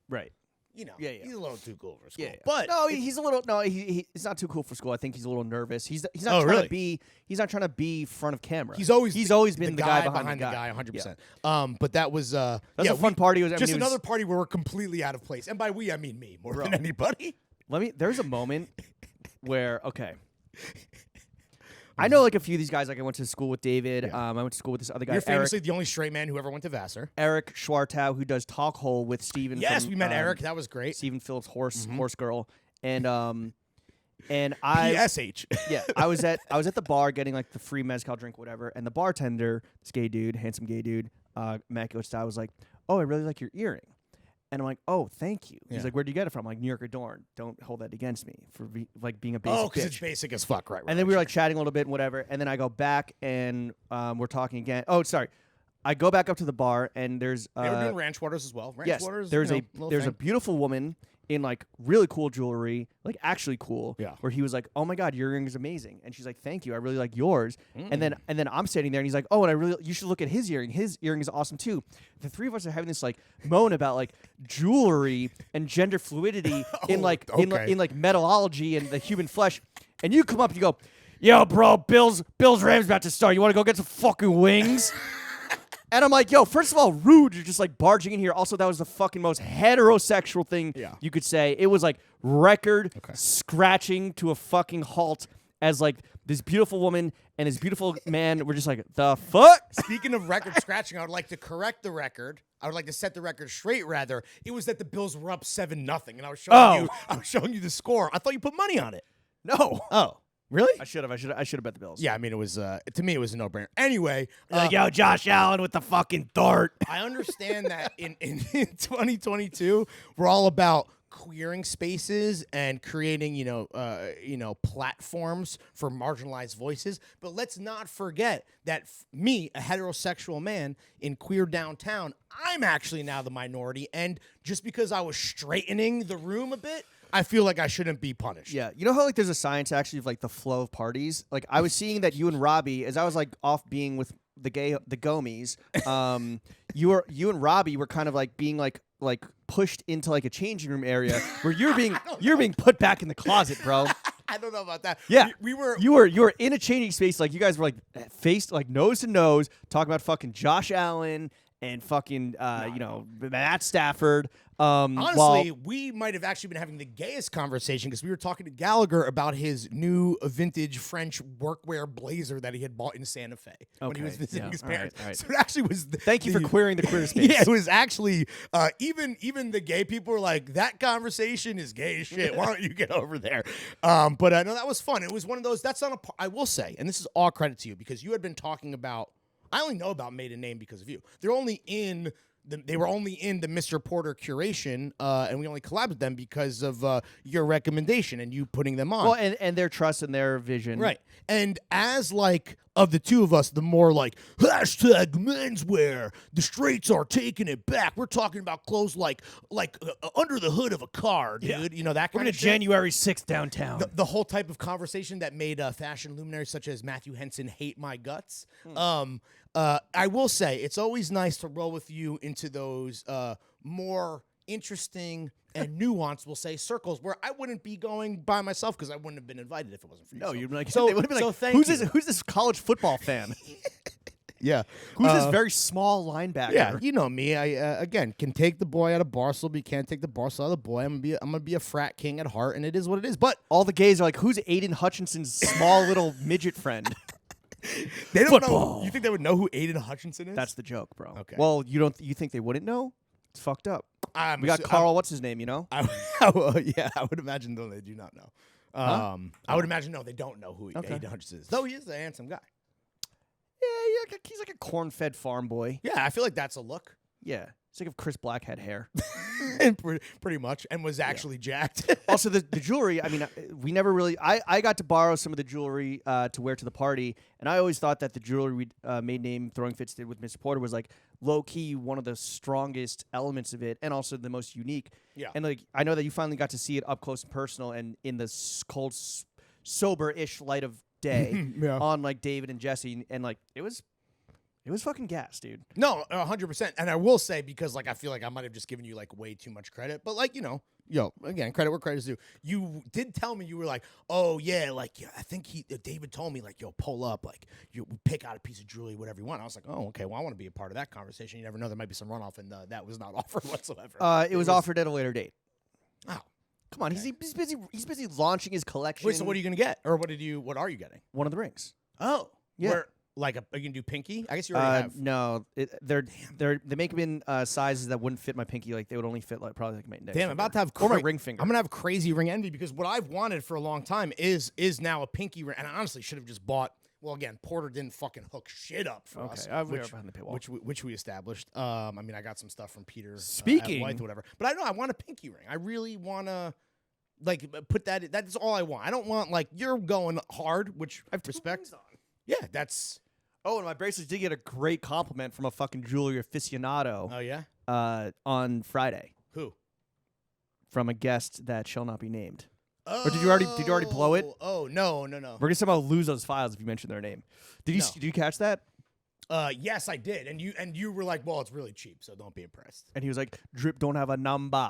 Right. He's a little too cool for school. Yeah. But no, he's a little. No, he's not too cool for school. I think he's a little nervous. He's not trying to be. He's not trying to be front of camera. He's always been the guy behind the guy. 100%. But that was a fun party. Just another party where we're completely out of place, and by we I mean me more than anybody. There's a moment where I know like a few of these guys. Like I went to school with David. I went to school with this other guy. You're famously the only straight man who ever went to Vassar. Eric Schwartow, who does Talk Hole with Steven. Yes, we met Eric. That was great. Stephen Phillips, Horse Girl, and I PSH. Yeah, I was at the bar getting like the free mezcal drink, whatever, and the bartender, this gay dude, handsome gay dude, immaculate style, was like, "Oh, I really like your earring." And I'm like, "Oh, thank you." He's like, "Where'd you get it from?" I'm like, New York Adorn. Don't hold that against me for being a basic bitch. Because it's basic as fuck, right? And then we were like chatting a little bit and whatever. And then I go back and we're talking again. Oh, sorry. I go back up to the bar and there's they were doing ranch waters as well. Ranch waters, there's a beautiful woman in like really cool jewelry, like actually cool. Yeah. Where he was like, "Oh my God, your earring is amazing," and she's like, "Thank you, I really like yours." And then I'm standing there and he's like, "Oh, and you should look at his earring. His earring is awesome too." The three of us are having this like moan about like jewelry and gender fluidity in like metallurgy and the human flesh, and you come up and you go, "Yo, bro, Bill's Rams about to start. You want to go get some fucking wings?" And I'm like, yo, first of all, rude. You're just like barging in here. Also, that was the fucking most heterosexual thing you could say. It was like record scratching to a fucking halt as like this beautiful woman and this beautiful man were just like, the fuck? Speaking of record scratching, I would like to correct the record. I would like to set the record straight, rather. It was that the Bills were up 7-0, and I was showing you the score. I thought you put money on it. No. Oh. Really? I should have bet the Bills. Yeah, I mean, it was to me, it was a no-brainer. Anyway. Like, yo, Josh Allen with the fucking dart. I understand that in 2022, we're all about queering spaces and creating, platforms for marginalized voices. But let's not forget that me, a heterosexual man in queer downtown, I'm actually now the minority. And just because I was straightening the room a bit, I feel like I shouldn't be punished. Yeah. You know how like there's a science actually of like the flow of parties? Like I was seeing that you and Robbie, as I was like off being with the Gomies, you and Robbie were kind of like being like pushed into like a changing room area where you're being put back in the closet, bro. I don't know about that. Yeah. You were in a changing space, like you guys were like faced like nose to nose talking about fucking Josh Allen and fucking Matt Stafford. Honestly, we might have actually been having the gayest conversation because we were talking to Gallagher about his new vintage French workwear blazer that he had bought in Santa Fe when he was visiting his parents. All right. So it actually was. Thank you for queering the queer space. Yeah, it was actually even the gay people were like, that conversation is gay as shit. Why don't you get over there? But I know that was fun. It was one of those. That's on I will say, and this is all credit to you because you had been talking about. I only know about Maiden Name because of you. They were only in the Mr. Porter curation, and we only collabed with them because of your recommendation and you putting them on. Well, and their trust and their vision. Right. And as like of the two of us, the more like hashtag menswear, the straights are taking it back. We're talking about clothes like under the hood of a car, dude. Yeah. You know, that We're kind going of to shit. January 6th downtown. The whole type of conversation that made fashion luminaries such as Matthew Henson hate my guts. I will say it's always nice to roll with you into those more interesting and nuanced, we'll say, circles where I wouldn't be going by myself because I wouldn't have been invited if it wasn't for you. No, you'd be like, so, they would have been so like, thank who's you. Who's this college football fan? Yeah. Who's this very small linebacker? Yeah, you know me. I again can take the boy out of Barcelona, but you can't take the Barcelona out of the boy. I'm gonna be a frat king at heart, and it is what it is. But All the gays are like, who's Aiden Hutchinson's small little midget friend? they don't Football. know. You think they would know who Aiden Hutchinson is? That's the joke, bro. Okay. Well, you think they wouldn't know? It's fucked up. We got Carl. What's his name? You know? Yeah, I would imagine though they do not know. I would imagine no, they don't know who Aiden Hutchinson is. Though he is a handsome guy. Yeah, he's like a corn-fed farm boy. Yeah, I feel like that's a look. Yeah, it's like if Chris Black had hair. pretty much, and was actually jacked. Also, the jewelry. I mean, we never really. I got to borrow some of the jewelry to wear to the party, and I always thought that the jewelry we Made Name Throwing Fits did with Mr. Porter was like low key one of the strongest elements of it, and also the most unique. Yeah. And like I know that you finally got to see it up close and personal, and in the cold, sober-ish light of day Yeah. on like David and Jesse, and like it was fucking gas, dude. No, 100%. And I will say, because like I feel like I might have just given you like way too much credit, but like, again, credit where credit's due. You did tell me, you were like, oh yeah, like I think David told me like, pull up, like you pick out a piece of jewelry, whatever you want. I was like, oh, okay, well I want to be a part of that conversation. You never know, there might be some runoff, and that was not offered whatsoever. It was offered at a later date. Oh, come on, okay. He's busy launching his collection. Wait, so what are you gonna get, or what are you getting? One of the rings. Oh, yeah. Are you gonna do pinky? I guess you already have. No, they make them in sizes that wouldn't fit my pinky. Like they would only fit like probably like my index. Damn, I'm about to have or my ring finger. I'm gonna have crazy ring envy because what I've wanted for a long time is now a pinky ring, and I honestly should have just bought. Well, again, Porter didn't fucking hook shit up for us, we are behind the paywall. which we established. I mean, I got some stuff from Peter. Speaking, at White or whatever, but I know I want a pinky ring. I really want to. Like put that. That's all I want. I don't want like you're going hard, which I respect. Yeah, that's. Oh, and my bracelets did get a great compliment from a fucking jewelry aficionado. Oh yeah. On Friday. Who? From a guest that shall not be named. Or did you already blow it? Oh no. We're gonna somehow lose those files if you mention their name. Did you catch that? Yes, I did, and you were like, well, it's really cheap, so don't be impressed. And he was like, Drip don't have a number.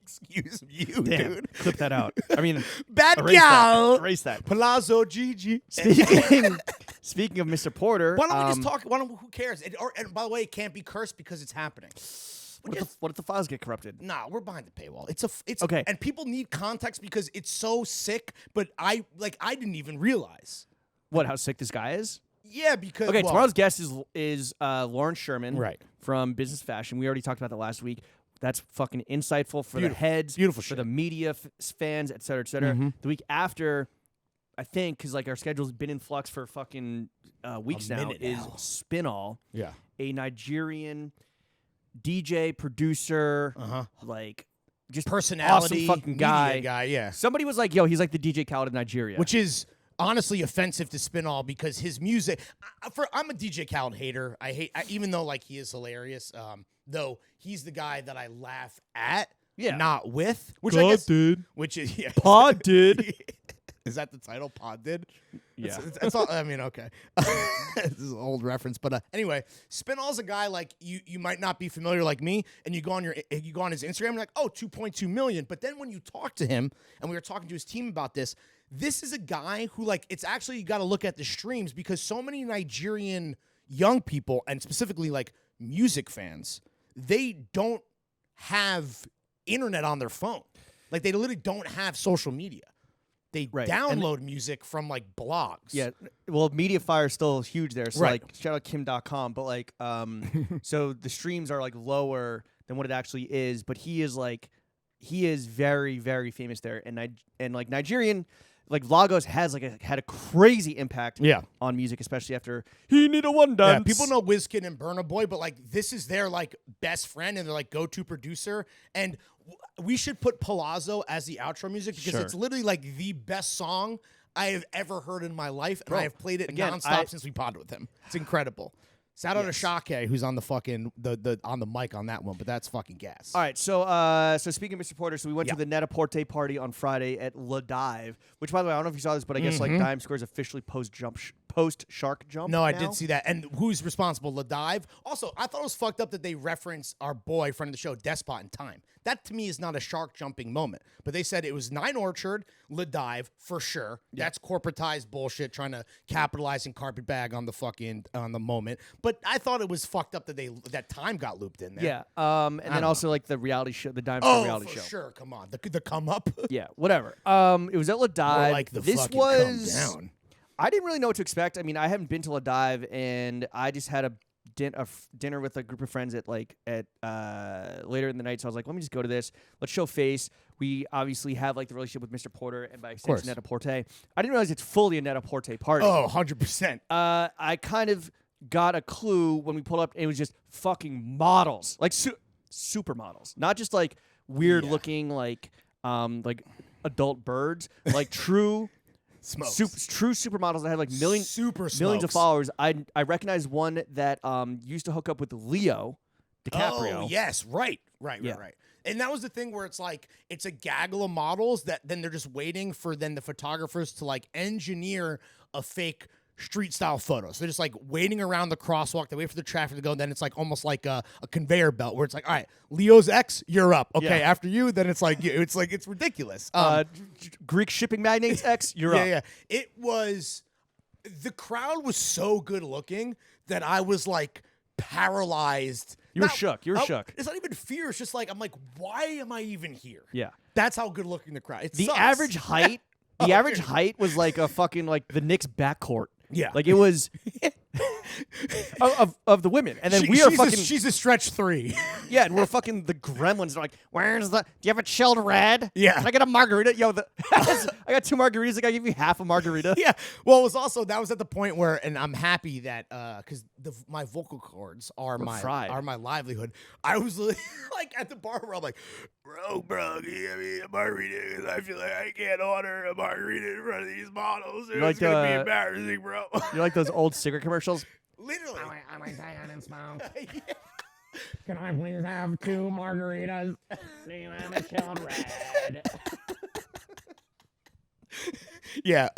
Excuse you, Damn, dude. clip that out. I mean, bad erase gal. Erase that. Palazzo Gigi. Speaking of Mr. Porter, why don't we just talk? Who cares? And by the way, it can't be cursed because it's happening. What if the files get corrupted? Nah, we're behind the paywall. It's okay, and people need context because it's so sick. But I didn't even realize how sick this guy is. Yeah, because tomorrow's guest is Lauren Sherman, right, from Business Fashion. We already talked about that last week. That's fucking insightful for the heads, beautiful for shit. the media fans, et cetera, et cetera. Mm-hmm. The week after, I think, because like our schedule's been in flux for fucking weeks now, is Spinall, a Nigerian DJ, producer, like just personality, awesome fucking guy. Yeah. Somebody was like, "Yo, he's like the DJ Khaled of Nigeria," which is honestly offensive to Spinall because his music. I'm a DJ Khaled hater. Even though like he is hilarious. Though he's the guy that I laugh at, not with. Which I guess did. Which is Pod did. Is that the title? Pod did. Yeah. It's all. I mean, okay. This is an old reference, but anyway, Spinall's a guy like you might not be familiar like me, and you go on his Instagram, and you're like, oh, 2.2 million. But then when you talk to him, and we were talking to his team about this. This is a guy who, like, it's actually, you got to look at the streams because so many Nigerian young people, and specifically like music fans, they don't have internet on their phone. Like they literally don't have social media. They download music from like blogs. Yeah. Well, MediaFire is still huge there. So Right. like shout out Kim.com. But like so the streams are like lower than what it actually is. But he is very, very famous there. And like Nigerian, like Lagos has like had a crazy impact on music, especially after He Need a One Dance. Yeah, people know Wizkid and Burna Boy, but like this is their like best friend and their like go-to producer. And we should put Palazzo as the outro music because it's literally like the best song I have ever heard in my life, and I have played it nonstop since we podded with him. It's incredible. Shout out to Shake, who's on the fucking on the mic on that one, but that's fucking gas. All right, so speaking of Mr. Porter, so we went to the Net-a-Porter party on Friday at La Dive, which by the way, I don't know if you saw this, but I guess like Dime Square's officially post shark jump. No, I now. did see that. And who's responsible? La Dive. Also, I thought it was fucked up that they referenced our boy, friend of the show, Despot in Time. That to me is not a shark jumping moment. But they said it was 9 Orchard, La Dive for sure. Yeah. That's corporatized bullshit, trying to capitalize and carpetbag on the fucking on the moment. But I thought it was fucked up that that Time got looped in there. Yeah. And then also like the reality show, the Dime Square reality show. Oh, for sure. Come on, the come up. Yeah, whatever. It was at La Dive. More like the fucking come down. I didn't really know what to expect. I mean, I haven't been to La Dive, and I just had a dinner with a group of friends at later in the night. So I was like, let me just go to this. Let's show face. We obviously have like the relationship with Mr. Porter and by extension Net-a-Porter. I didn't realize it's fully a Net-a-Porter party. Oh, 100%. I kind of got a clue when we pulled up. And it was just fucking models, like supermodels, not just like weird looking like adult birds, like true. True supermodels that have like millions of followers. I recognize one that used to hook up with Leo DiCaprio. Oh, yes. Right. And that was the thing where it's like, it's a gaggle of models that then they're just waiting for then the photographers to like engineer a fake street style photo. So they're just like waiting around the crosswalk. They wait for the traffic to go. And then it's like almost like a conveyor belt where it's like, all right, Leo's ex, you're up. Okay. Yeah. After you, then it's like it's ridiculous. Greek shipping magnate's ex, you're up. Yeah. It was, the crowd was so good looking that I was like paralyzed. You were shook. It's not even fear. It's just like, I'm like, why am I even here? Yeah. That's how good looking the crowd. The average height. The average height was like a fucking like the Knicks backcourt. Yeah, like it was of the women, and then she's a stretch 3. Yeah, and we're fucking the gremlins. They're like, "Where's the? Do you have a chilled red? Yeah, can I get a margarita? Yo, I got 2 margaritas. Like, I give you half a margarita. Yeah. Well, it was also that was at the point where, and I'm happy that because my vocal cords are my livelihood. I was like at the bar where I'm like, bro, can you give me a margarita? Because I feel like I can't order a margarita in front of these models. It's gonna be embarrassing, bro. You're like those old cigarette commercials. Literally. Am I dying and smoke? Can I please have 2 margaritas? Do you have a chilled red? Yeah,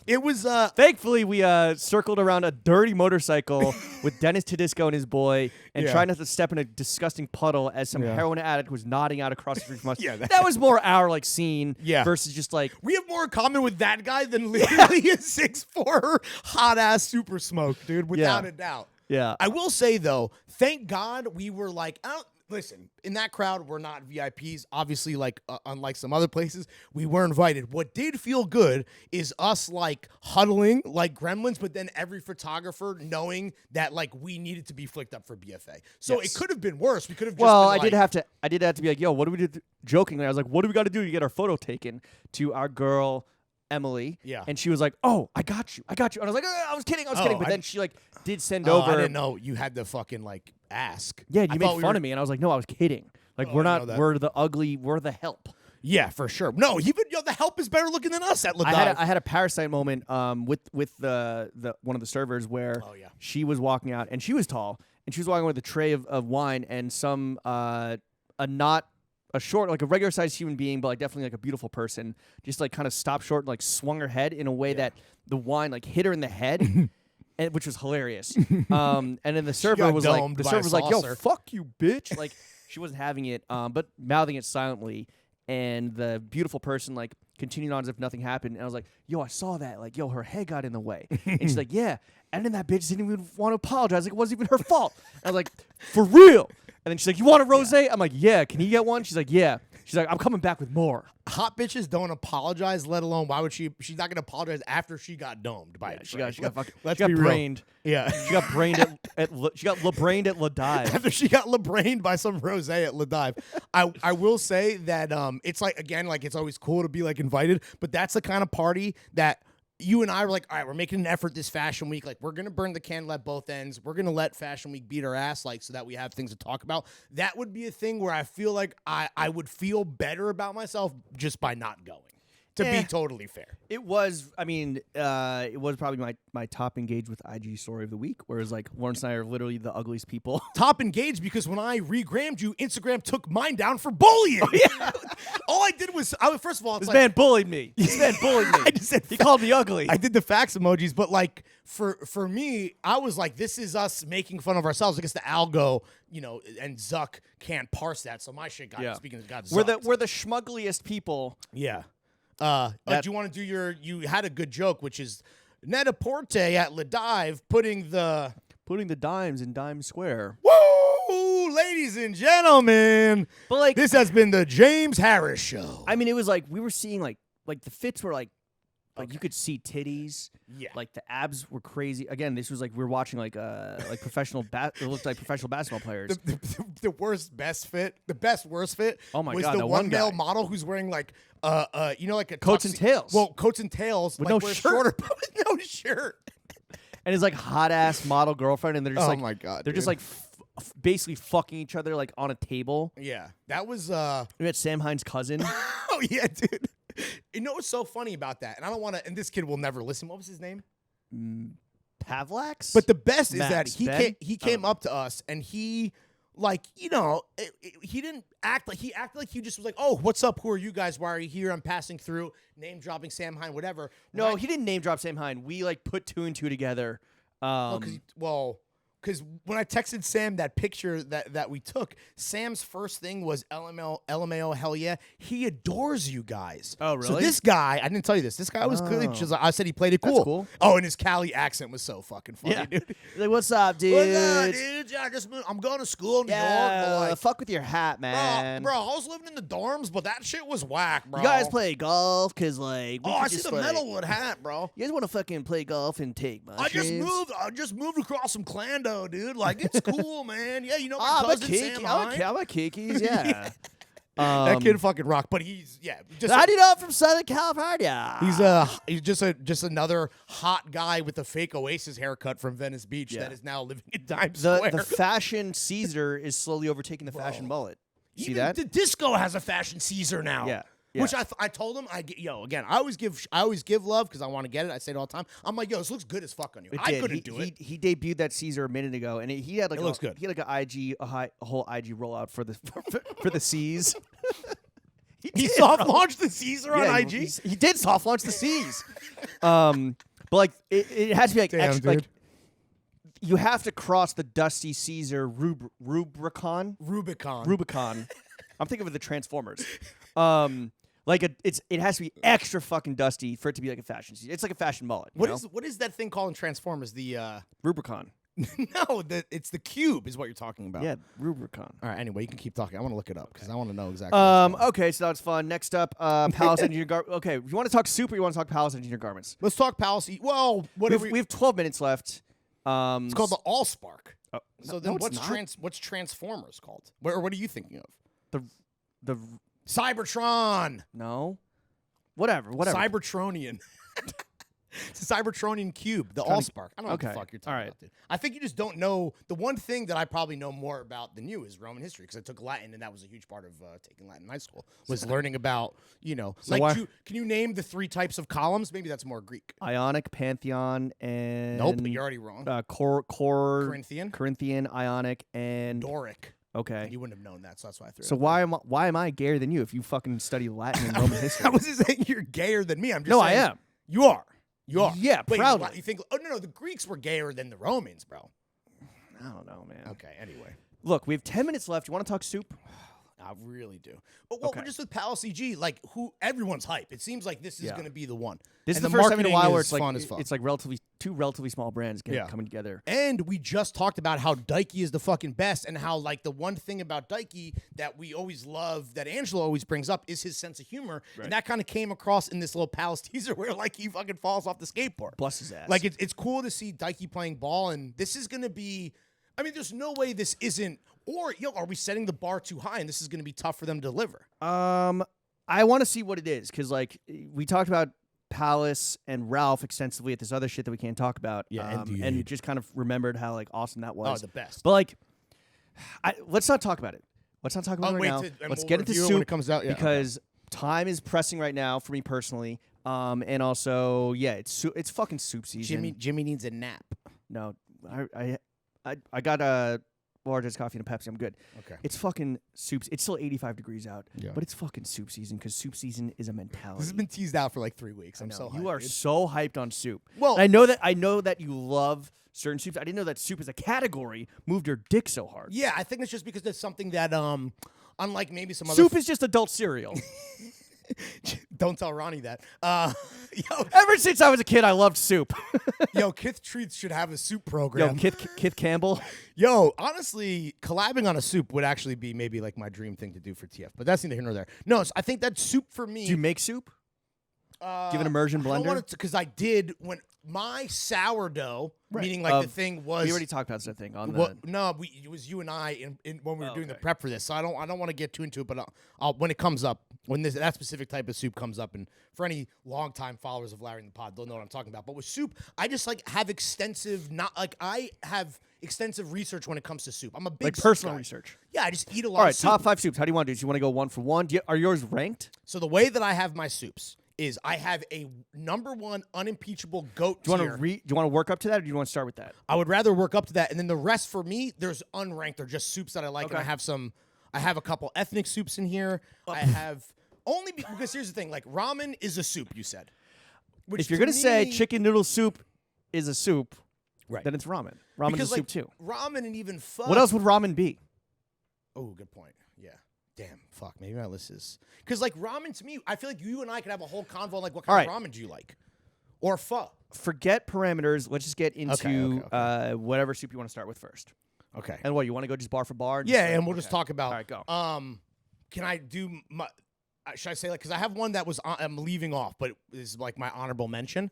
it was. Thankfully, we circled around a dirty motorcycle with Dennis Tedisco and his boy, and trying not to step in a disgusting puddle as some heroin addict was nodding out across the street from us. That was more our like scene versus just like we have more in common with that guy than literally a 6'4" hot ass super smoke, dude, without a doubt. Yeah, I will say though, thank God we were like, listen, in that crowd, we're not VIPs. Obviously, like unlike some other places, we were invited. What did feel good is us like huddling like gremlins, but then every photographer knowing that like we needed to be flicked up for BFA. So it could have been worse. We could have just I been, did have to be like, yo, what do we do? Jokingly, I was like, what do we got to do to get our photo taken to our girl Emily? Yeah. And she was like, oh, I got you. And I was like, I was kidding. But then she like did send over. I didn't know you had to fucking like ask. Yeah, you made fun of me, and I was like, no, I was kidding. Like we're not. We're the ugly. We're the help. Yeah, for sure. No, even the help is better looking than us at La Dive. I had a parasite moment with the one of the servers where she was walking out, and she was tall, and she was walking with a tray of wine, and some not a short, like a regular sized human being, but like definitely like a beautiful person, just like kind of stopped short and like swung her head in a way that the wine like hit her in the head. And, which was hilarious. And then the server was like, yo, fuck you, bitch. Like she wasn't having it, but mouthing it silently. and the beautiful person like continued on as if nothing happened. And I was like, yo, I saw that. Like, yo, her head got in the way. And she's like, yeah. And then that bitch didn't even want to apologize. Like, it wasn't even her fault. And I was like, for real? And then she's like, you want a rosé? I'm like, yeah. Can you get one? She's like, yeah. She's like, I'm coming back with more. Hot bitches don't apologize, let alone why would she? She's not gonna apologize after she got domed by it. She got fucking. Let's she got be real. brained. Yeah, She got brained she got LeBrained at La Dive. after she got LeBrained by some rosé at La Dive. I will say that it's like again like it's always cool to be like invited, but that's the kind of party that you and I were like, all right, we're making an effort this fashion week. Like, we're going to burn the candle at both ends. We're going to let fashion week beat our ass, like, so that we have things to talk about. That would be a thing where I feel like I would feel better about myself just by not going, to be totally fair. It was, I mean, it was probably my top engaged with IG story of the week, whereas, like, Lawrence and I are literally the ugliest people. Top engaged because when I regrammed you, Instagram took mine down for bullying. All I did was, first of all, it's This man bullied me. He called me ugly. I did the fax emojis, but like for me, I was like, this is us making fun of ourselves. I guess the algo, and Zuck can't parse that, so my shit got speaking of God, we're the schmuggliest people. Yeah. Do you want to do you had a good joke, which is Net-a-Porter at La Dive putting the dimes in Dime Square. Woo, ladies and gentlemen. But like, this has been the James Harris Show. I mean, it was like we were seeing like the fits were like you could see titties. Yeah. Like the abs were crazy. Again, this was like we were watching like professional it looked like professional basketball players. The worst best fit, the best worst fit. Oh my was God, the the one one male guy. model who's wearing like like a Coats and tails. Well, coats and tails With like no wears shirt. shorter, with no shirt. And his like hot ass model girlfriend, and they're just my God, they're just like basically fucking each other like on a table. Yeah, that was We had Sam Hines' cousin. oh yeah, dude. You know what's so funny about that? And I don't want to. And this kid will never listen. What was his name? Pavlax. But the best is Max, that Ben? he came up to us and he. Like, he didn't act like he acted like he just was like, oh, what's up? Who are you guys? Why are you here? I'm passing through, name dropping Sam Hine, whatever. No, he didn't name drop Sam Hine. We like put two and two together. Because when I texted Sam that picture that we took, Sam's first thing was LMAO, hell yeah. He adores you guys. Oh, really? So this guy, I didn't tell you this. This guy was clearly just like, I said he played it cool. That's cool. Oh, and his Cali accent was so fucking funny, dude. Like, what's up, dude? What's up, dude? Yeah, I'm going to school in New York. But like, fuck with your hat, man. Bro, I was living in the dorms, but that shit was whack, bro. You guys play golf? Because, like, we I could see just, the like, metalwood hat, bro. You guys want to fucking play golf and take my I just moved across from Clando, dude. Like, it's cool, man. Yeah, you know my cousin Sam Hine? I'm a Kiki's, yeah. That kid fucking rock, but he's just How do you know I'm from Southern California? he's just another hot guy with a fake Oasis haircut from Venice Beach that is now living in Times Square. The fashion Caesar is slowly overtaking the fashion mullet. See Even that? the disco has a fashion Caesar now. Yeah. Which I told him again I always give love because I want to get it. I say it all the time. I'm like, yo, this looks good as fuck on you. I couldn't do it. He debuted that Caesar a minute ago, and he had like looks good. He had like a whole IG rollout for the for the C's. He soft launched the Caesar on IG. He did soft launch the C's. But like it has to be like Damn, extra, dude. like you have to cross the Dusty Caesar Rubicon. I'm thinking of the Transformers. Like it has to be extra fucking dusty for it to be like a fashion Caesar. It's like a fashion mullet. What is that thing called in Transformers? The Rubicon. no, it's the cube is what you're talking about. Yeah, Rubicon. All right. Anyway, you can keep talking. I want to look it up because I want to know exactly. what's going on. Okay, so that's fun. Next up, Palace Engineer Garments. Okay, you want to talk soup or you want to talk Palace Engineer Garments? Let's talk Palace. Well, We have 12 minutes left. It's called the Allspark. Oh, So then, no, it's not. what's Transformers called? Or what are you thinking of? The Cybertron. no, whatever. Cybertronian. It's a Cybertronian cube, the Allspark. I don't know what the fuck you're talking about, dude. I think you just don't know. The one thing that I probably know more about than you is Roman history because I took Latin, and that was a huge part of taking Latin in high school, was learning about, can you name the 3 types of columns? Maybe that's more Greek. Ionic, Pantheon, and Nope, you're already wrong. Corinthian, Ionic, and Doric. Okay. You wouldn't have known that, so that's why I threw it. So why am I gayer than you if you fucking study Latin and Roman history? I wasn't saying you're gayer than me. I'm just No, saying I am. You are. You are. Yeah, Wait, proudly. You think? Oh no, the Greeks were gayer than the Romans, bro. I don't know, man. Okay. Anyway, Look, we have 10 minutes left. You want to talk soup? I really do. But well, Okay. just with Palace EG, like everyone's hype. It seems like this is going to be the one. This And is the first time in a marketing while where is it's like fun as fuck. it's like two relatively small brands coming together. And we just talked about how Dikey is the fucking best, and how like the one thing about Dikey that we always love, that Angelo always brings up, is his sense of humor, and that kind of came across in this little Palace teaser where like he fucking falls off the skateboard, Bless his ass. Like it's cool to see Dikey playing ball, and this is gonna be. I mean, there's no way this isn't. Or are we setting the bar too high, and this is going to be tough for them to deliver? I want to see what it is because like we talked about Palace and Ralph extensively at this other shit that we can't talk about. Yeah, and just kind of remembered how like awesome that was. Oh, the best. But like, let's not talk about it. Let's not talk about it right now. Let's get into soup when it comes out. Yeah, because time is pressing right now for me personally. And also, it's fucking soup season. Jimmy needs a nap. No, I got a large iced coffee and a Pepsi. I'm good. Okay. It's fucking soup. It's still 85 degrees out, Yeah. but it's fucking soup season because soup season is a mentality. This has been teased out for like 3 weeks. I'm so hyped. You are so hyped on soup. Well, And I know that you love certain soups. I didn't know that soup as a category moved your dick so hard. yeah, I think it's just because it's something that unlike maybe some other Soup is just adult cereal. Don't tell Ronnie that. Ever since I was a kid, I loved soup. Yo, Kith Treats should have a soup program. Kith Campbell. Yo, honestly, collabing on a soup would actually be maybe like my dream thing to do for TF, but that's neither here nor there. No, I think that soup for me. Do you make soup? Do you have an immersion blender? I don't want to, because I did when my sourdough, meaning like the thing was. We already talked about that thing on it was you and I when we were doing the prep for this. So I don't want to get too into it, but I'll when it comes up, when that specific type of soup comes up, and for any longtime followers of Larry in the Pod, they'll know what I'm talking about. But with soup, I just have extensive research when it comes to soup. I'm a big like soup personal guy. research. Yeah, I just eat a lot. All right, of soup. top 5 soups. How do you want to do this? You want to go 1 for 1? Are yours ranked? So the way that I have my soups is I have a number 1 unimpeachable goat Do you tier. want to work up to that, or do you want to start with that? I would rather work up to that, and then the rest for me, there's unranked. They're just soups that I like, and I have a couple ethnic soups in here. I have because here's the thing, like ramen is a soup. You said, which If you're to gonna say me- chicken noodle soup is a soup, right, then it's ramen. Ramen because is a soup too. Ramen and even pho. What else would ramen be? Oh, good point. Yeah. Damn. Fuck. Maybe my list is because like ramen to me, I feel like you and I could have a whole convo on like what kind of ramen do you like, or pho. Forget parameters. Let's just get into Okay. whatever soup you want to start with first. Okay. And what, you want to go just bar for bar? Yeah, and we'll just talk about. All right, go. Can I do my? Should I say like because I have one that was I'm leaving off, but is like my honorable mention.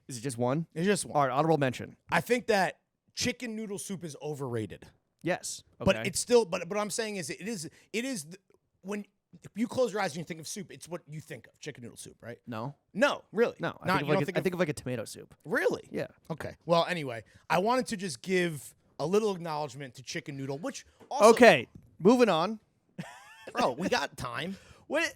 Is it just one? It's just one. All right, honorable mention. I think that chicken noodle soup is overrated. Yes. Okay. But it's still. But what I'm saying is it is when you close your eyes and you think of soup, it's what you think of chicken noodle soup, right? No. No, really. No. Not, I think of like a tomato soup. Really? Yeah. Okay. Well, anyway, I wanted to just give a little acknowledgement to chicken noodle, which also. Okay. Moving on. Bro, we got time. What?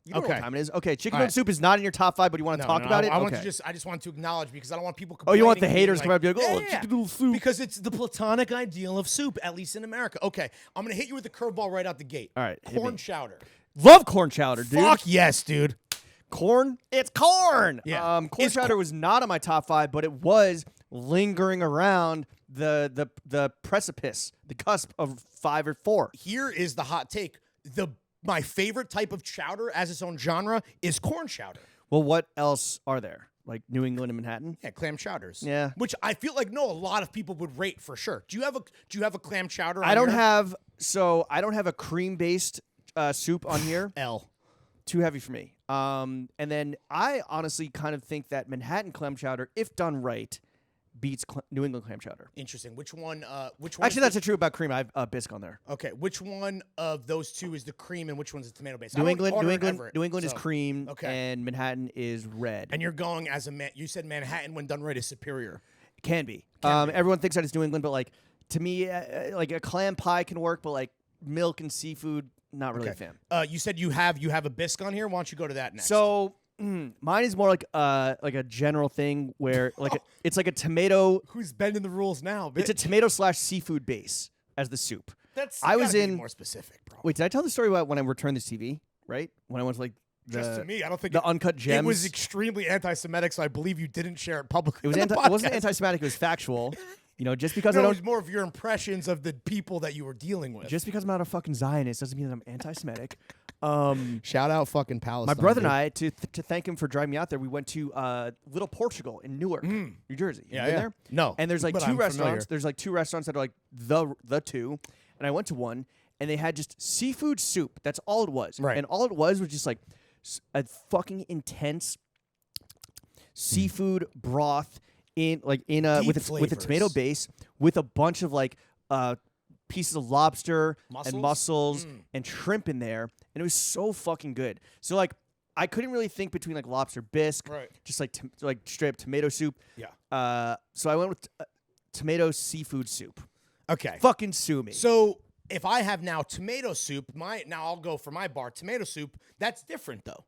You know Okay. what time it is. Okay, chicken All noodle right. soup is not in your top 5, but you want to talk about it? I want Okay. to I just want to acknowledge because I don't want people Oh, you want the complaining, haters being come out and be like, oh, yeah, chicken noodle soup. Because it's the platonic ideal of soup, at least in America. Okay, I'm going to hit you with the curveball right out the gate. All right, hit Corn me. chowder. Love corn chowder, dude. Fuck yes, dude. Corn? It's corn. Yeah. Corn It's chowder was not on my top 5, but it was lingering around the precipice, the cusp of 5 or 4. Here is the hot take. My favorite type of chowder as its own genre is corn chowder. Well, what else are there? Like New England and Manhattan? Yeah, clam chowders. Yeah. Which I feel like a lot of people would rate for sure. Do you have a clam chowder? I don't have a cream-based soup on here. L. Too heavy for me. And then I honestly kind of think that Manhattan clam chowder, if done right, beats New England clam chowder. Interesting. Which one? Which one? Actually, that's true about cream. I have bisque on there. Okay. Which one of those two is the cream and which one's the tomato base? New England is so- cream, Okay. and Manhattan is red. And you're going as a man. You said Manhattan when done right is superior. Can be. Everyone thinks that it's New England, but like to me, like a clam pie can work, but like milk and seafood, not really a fan. You said you have a bisque on here. Why don't you go to that next? So mine is more like a general thing where it's like a tomato. who's bending the rules now? It's a tomato / seafood base as the soup. I was in more specific, bro. Wait, did I tell the story about when I returned this TV? Right when I went to like Just to me, I don't think the uncut gems. It was extremely anti-Semitic, so I believe you didn't share it publicly. It was on the it wasn't podcast. anti-Semitic. It was factual. You know, just because No, I it don't, was more of your impressions of the people that you were dealing with. just because I'm not a fucking Zionist doesn't mean that I'm anti-Semitic. Shout out fucking Palestine. My brother and dude. I, to thank him for driving me out there, we went to Little Portugal in Newark, New Jersey. You been there? No. And there's like but two I'm restaurants. familiar. There's like two restaurants that are like the two. And I went to one, and they had just seafood soup. That's all it was. Right. And all it was just like a fucking intense seafood broth in a Deep with a flavors. tomato base with a bunch of like pieces of lobster Mussels? and mussels and shrimp in there, and it was so fucking good. So like I couldn't really think between like lobster bisque, Right. just like like straight up tomato soup. Yeah. So I went with tomato seafood soup. Okay. Fucking sue me. So if I have now tomato soup, now I'll go for my bar tomato soup. That's different though.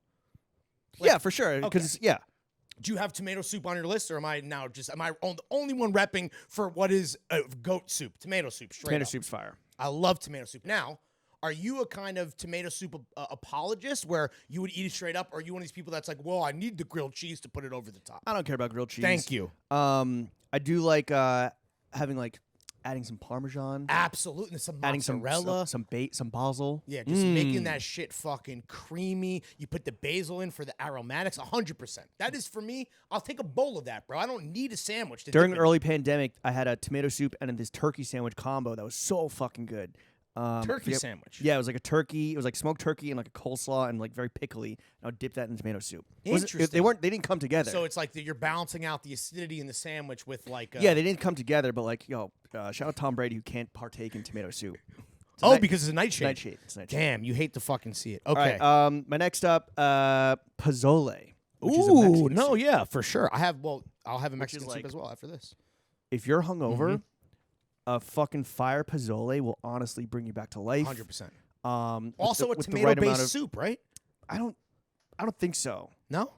Yeah, for sure. Because yeah, Do you have tomato soup on your list, or am I the only one repping for what is goat soup, tomato soup? Straight tomato up. soup's fire. I love tomato soup. Now, are you a kind of tomato soup apologist where you would eat it straight up, or are you one of these people that's like, well, I need the grilled cheese to put it over the top? I don't care about grilled cheese. Thank you. I do like having like adding some Parmesan, Absolutely. Some adding mozzarella. some basil. Yeah, just making that shit fucking creamy. You put the basil in for the aromatics, 100%. That is, for me, I'll take a bowl of that, bro. I don't need a sandwich. During early pandemic, I had a tomato soup and this turkey sandwich combo that was so fucking good. Turkey sandwich. Yeah, it was like a turkey. It was like smoked turkey and like a coleslaw and like very pickly. And I would dip that in tomato soup. Interesting. They didn't come together. So it's like you're balancing out the acidity in the sandwich with like... yeah, they didn't come together, but like, shout out Tom Brady who can't partake in tomato soup. Because it's a nightshade. Nightshade. It's nightshade. Damn, you hate to fucking see it. All Okay. right, my next up, pozole. Which is a Ooh, Mexican no, soup. yeah, for sure. I'll have a Mexican soup like- as well after this. If you're hungover, a fucking fire pozole will honestly bring you back to life. 100%. With Also the- a with the right amount tomato-based of- soup, right? I don't think so. No?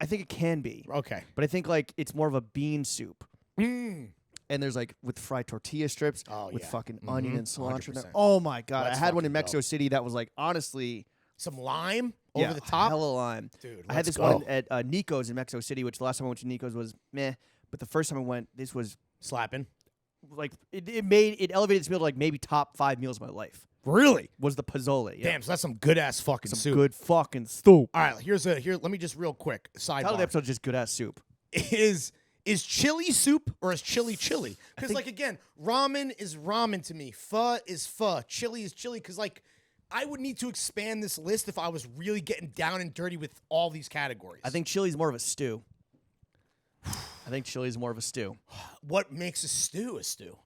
I think it can be, Okay. but I think like it's more of a bean soup. Mm. And there's like with fried tortilla strips Oh, with yeah. fucking onion and cilantro. 100%. Oh my god! Let's I had one in fucking Mexico go. City that was like honestly Some lime over yeah, the top? hella lime. Dude, I had let's this go. one at Nico's in Mexico City, which the last time I went to Nico's was meh, but the first time I went, this was Slapping. like it elevated this meal to like maybe top 5 meals of my life. Really? Was the pozole? Yeah. Damn, so that's some good-ass fucking some soup. good fucking soup. All right, let me just real quick, Title of the sidebar. episode is just good ass soup. Is chili soup or is chili chili? Because, like, again, ramen is ramen to me. Pho is pho. Chili is chili. Because, like, I would need to expand this list if I was really getting down and dirty with all these categories. I think chili's more of a stew. What makes a stew a stew?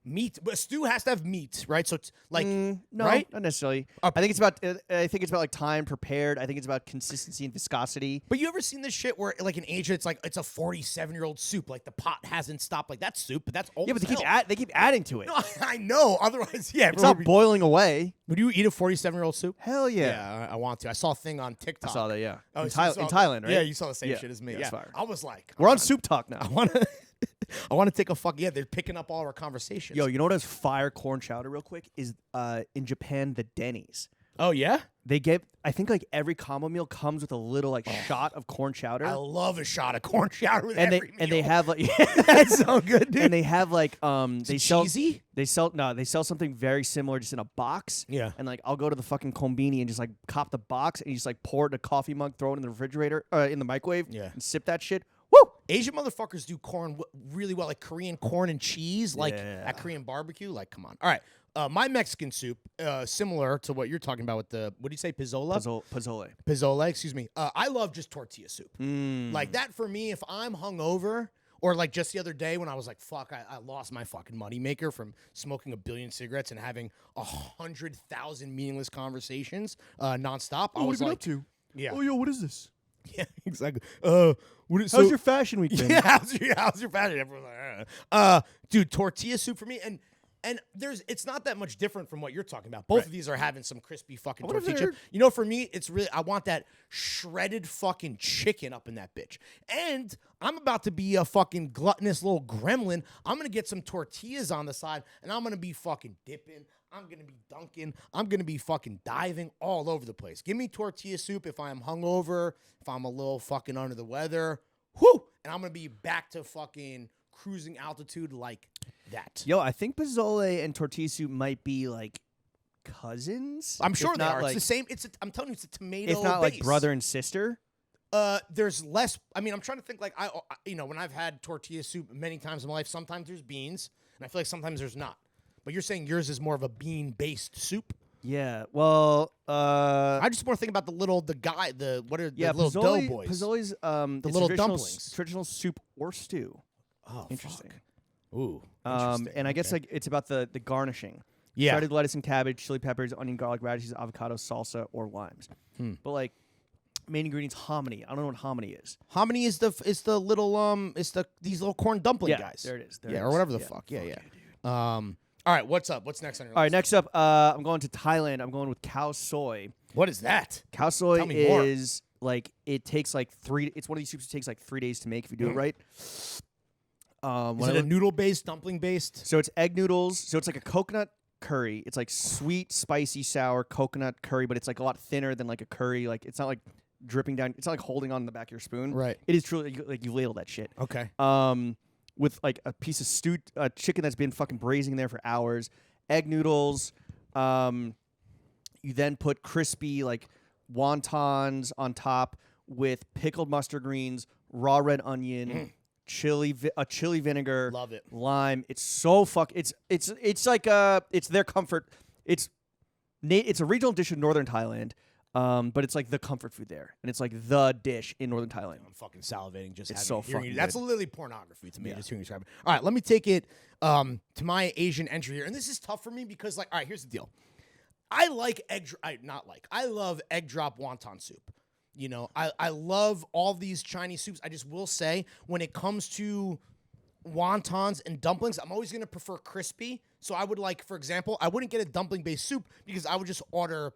Meat. But a stew has to have meat, right? So it's like, No, right? not necessarily. Uh, I think it's about. I think it's about like time prepared. I think it's about consistency and viscosity. But you ever seen this shit where, like, in Asia, it's like it's a 47-year-old soup, like the pot hasn't stopped, like that's soup, but that's old. Yeah, but as hell. they keep adding to it. No, I know. Otherwise, yeah. It's not boiling away. Would you eat a 47-year-old soup? Hell yeah. Yeah, I want to. I saw a thing on I TikTok. saw that. Yeah, Oh, in, so you saw- in Thailand, right? Yeah, you saw the same Yeah. shit as me. Yeah, Yeah, it's fire. I was like, We're on Soup Talk now. I want to. I want to take a fuck. Yeah, they're picking up all our conversations. Yo, you know what has fire corn chowder real quick is in Japan the Denny's. Oh yeah. They give I think like every combo meal comes with a little like shot of corn chowder. I love a shot of corn chowder with and every they meal. have like That's so good, dude. and they have like they sell cheesy? they sell something very similar just in a box. Yeah. And like I'll go to the fucking kombini and just like cop the box and you just like pour it in a coffee mug, throw it in the refrigerator in the microwave Yeah. and sip that shit. Woo! Asian motherfuckers do corn really well, like Korean corn and cheese, like Yeah. at Korean barbecue. Like, come on. All right. My Mexican soup, similar to what you're talking about with the, what do you say, pozole? Pozole. Pozole, excuse me. I love just tortilla soup. Mm. Like that for me, if I'm hungover, or like just the other day when I was like, fuck, I lost my fucking moneymaker from smoking 1 billion cigarettes and having 100,000 meaningless conversations nonstop. I was like, yeah. Oh, yo, what is this? Yeah, exactly. How's How's your fashion week been? yeah, how's your fashion? Everyone's like, dude, tortilla soup for me, and it's not that much different from what you're talking about. Both of these are having some crispy fucking wonder if tortilla they're- chip. You know, for me, it's really I want that shredded fucking chicken up in that bitch. And I'm about to be a fucking gluttonous little gremlin. I'm gonna get some tortillas on the side, and I'm gonna be fucking dipping. I'm going to be dunking. I'm going to be fucking diving all over the place. Give me tortilla soup if I'm hungover, if I'm a little fucking under the weather. Whoo! And I'm going to be back to fucking cruising altitude like that. Yo, I think pozole and tortilla soup might be like cousins. I'm sure if they not, are. Like, it's the same. I'm telling you, it's a tomato. if not like base. brother and sister. There's less. I mean, I'm trying to think. Like when I've had tortilla soup many times in my life, sometimes there's beans, and I feel like sometimes there's not. But you're saying yours is more of a bean-based soup. Yeah. Well, I just want to think about the little the little doughboys. Pozzole's The little dumplings. traditional soup or stew. Oh, Interesting. Fuck. Ooh. Interesting. And I guess like it's about the garnishing. Yeah. Shredded lettuce and cabbage, chili peppers, onion, garlic, radishes, avocado, salsa, or limes. But like main ingredients, hominy. I don't know what hominy is. Hominy is the little these little corn dumpling guys. There it is. Or whatever the fuck. Yeah. All right, what's up? What's next on your list? All right, next up, I'm going to Thailand. I'm going with cow soy. What is that? Cow soy Tell me more. is like it takes like 3. It's one of these soups that takes like 3 days to make if you do it right. Is it a noodle-based, dumpling-based? So it's egg noodles. So it's like a coconut curry. It's like sweet, spicy, sour coconut curry, but it's like a lot thinner than like a curry. Like it's not like dripping down. It's not like holding on the back of your spoon. Right. It is truly like you ladle that shit. Okay. With like a piece of stewed chicken that's been fucking braising there for hours, egg noodles. You then put crispy like wontons on top with pickled mustard greens, raw red onion, chili vinegar, Love it. lime. It's so it's like it's their comfort. It's a regional dish in northern Thailand. But it's like the comfort food there, and it's like the dish in northern Thailand. I'm fucking salivating just It's having so hearing fucking you. That's good. literally pornography to me. Yeah. Just hearing you describe it. All right, let me take it to my Asian entry here, and this is tough for me because like, all right, here's the deal. I like I love egg drop wonton soup. You know, I love all these Chinese soups. I just will say when it comes to wontons and dumplings, I'm always gonna prefer crispy. So I would like, for example, I wouldn't get a dumpling based soup because I would just order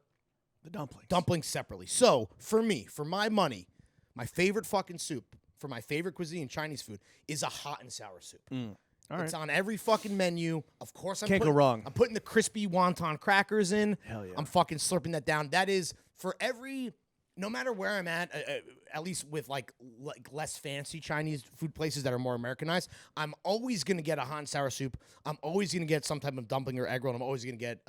The dumplings. dumplings separately. So for me, for my money, my favorite fucking soup for my favorite cuisine, Chinese food, is a hot and sour soup. All right. It's on every fucking menu. Of course, Can't go wrong. I'm putting the crispy wonton crackers in. Hell yeah. I'm fucking slurping that down. That is for every, no matter where I'm at least with like less fancy Chinese food places that are more Americanized, I'm always gonna get a hot and sour soup. I'm always gonna get some type of dumpling or egg roll. And I'm always gonna get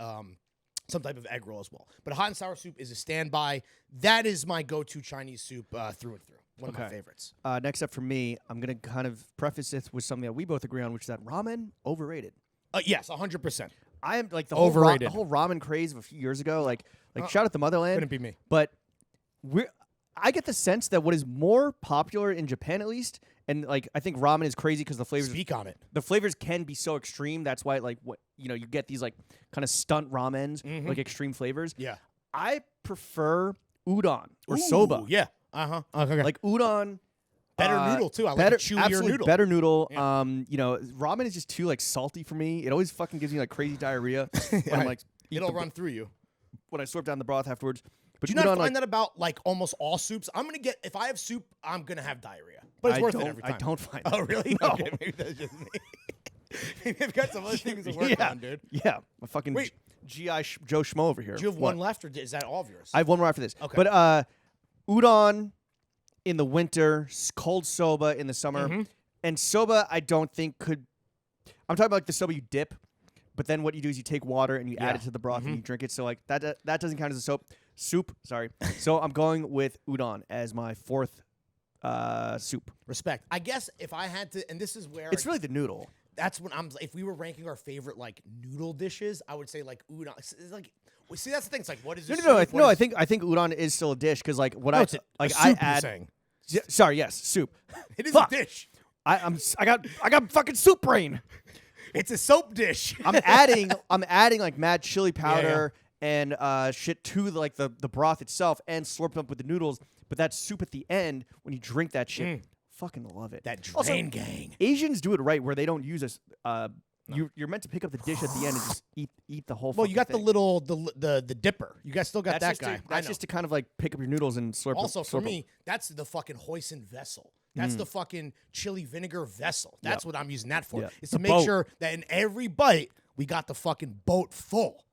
some type of egg roll as well. But a hot and sour soup is a standby. That is my go-to Chinese soup through and through. One of my favorites. Next up for me, I'm going to kind of preface this with something that we both agree on, which is that ramen, overrated. Yes, 100%. I am like the Overrated. whole ramen craze of a few years ago. Like shout out to Motherland. Couldn't be me. But I get the sense that what is more popular in Japan, at least, and like I think ramen is crazy because the flavors. Speak on it. The flavors can be so extreme. That's why you get these like kind of stunt ramens, like extreme flavors. Yeah. I prefer udon or soba. Yeah. Okay. Like udon. Better noodle too. I like better, a chewier absolutely noodle. better noodle. Yeah. Ramen is just too like salty for me. It always fucking gives me like crazy diarrhea when I'm like It'll run through you. when I slurp down the broth afterwards. But Do you not udon, find that about like almost all soups? If I have soup, I'm gonna have diarrhea. But it's worth it every time. I don't find that. Oh really? No. Okay, maybe that's just me. Maybe I've got some other things to work on, dude. Yeah, a fucking Wait. GI Joe Schmo over here. Do you have What? one left, or is that all of yours? I have one more after this. Okay. But udon in the winter, cold soba in the summer, Mm-hmm. and soba I don't think could. I'm talking about like the soba you dip, but then what you do is you take water and you add Yeah. it to the broth Mm-hmm. and you drink it. So like that doesn't count as a soup. Sorry. So I'm going with udon as my fourth soup. Respect. I guess if I had to, and this is where It's really the noodle. that's when if we were ranking our favorite like noodle dishes, I would say like udon. It's like, see, that's the thing. It's like, what is this? No. soup? What I is- think udon is still a dish because like what No, I it's a like soup, I you're add. saying. Sorry, yes, soup. It is Fuck. a dish. I got fucking soup brain. It's a soap dish. I'm adding like mad chili powder and shit to like the broth itself and slurp up with the noodles. But that soup at the end when you drink that shit, fucking love it. That Also, drain gang. Asians do it right where they don't use this. You're meant to pick up the dish at the end and just eat the whole. Well, you got thing. the little the dipper. You guys still got That's that just guy. that's just to kind of like pick up your noodles and slurp. Also, for slurp 'em. me, that's the fucking hoisin vessel. That's the fucking chili vinegar vessel. That's what I'm using that for. Yeah. Is to The make boat. sure that in every bite we got the fucking boat full.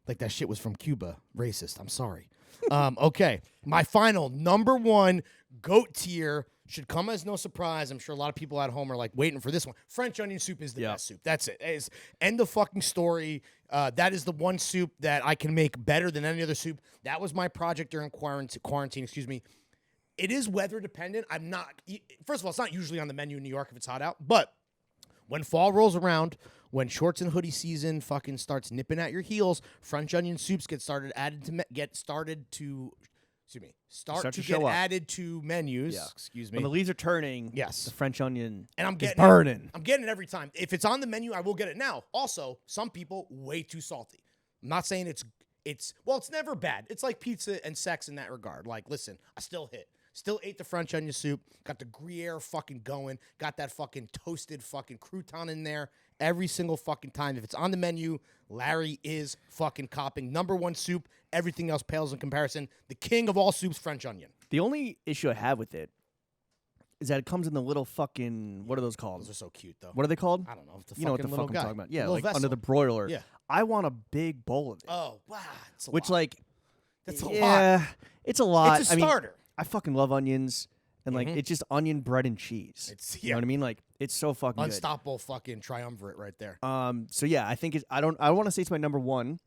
Like that shit was from Cuba. Racist. I'm sorry. Okay. My final number one goat tier should come as no surprise. I'm sure a lot of people at home are like waiting for this one. French onion soup is the best soup. That's it. It's end of fucking story. That is the one soup that I can make better than any other soup. That was my project during quarantine. Excuse me. It is weather dependent. I'm not. First of all, it's not usually on the menu in New York if it's hot out. But when fall rolls around, when shorts and hoodie season fucking starts nipping at your heels, French onion soups start to get added to menus. Yeah. Excuse me. When the leaves are turning, yes, the French onion and I'm getting burning. I'm getting it every time. If it's on the menu, I will get it now. Also, some people way too salty. I'm not saying it's never bad. It's like pizza and sex in that regard. Like, listen, I still hit. Still ate the French onion soup. Got the Gruyere fucking going. Got that fucking toasted fucking crouton in there every single fucking time. If it's on the menu, Larry is fucking copping. Number one soup. Everything else pales in comparison. The king of all soups, French onion. The only issue I have with it is that it comes in the little fucking, what are those called? Those are so cute, though. What are they called? I don't know. It's a you know what the little fuck guy. I'm talking about. Yeah, Little like vessel. under the broiler. Yeah. I want a big bowl of it. Oh, wow. It's a Which, lot. like, That's a lot. yeah, it's a lot. It's a starter. I fucking love onions. And, like, it's just onion, bread, and cheese. You know what I mean? Like, it's so fucking unstoppable fucking triumvirate right there. So, yeah, I think I want to say it's my number one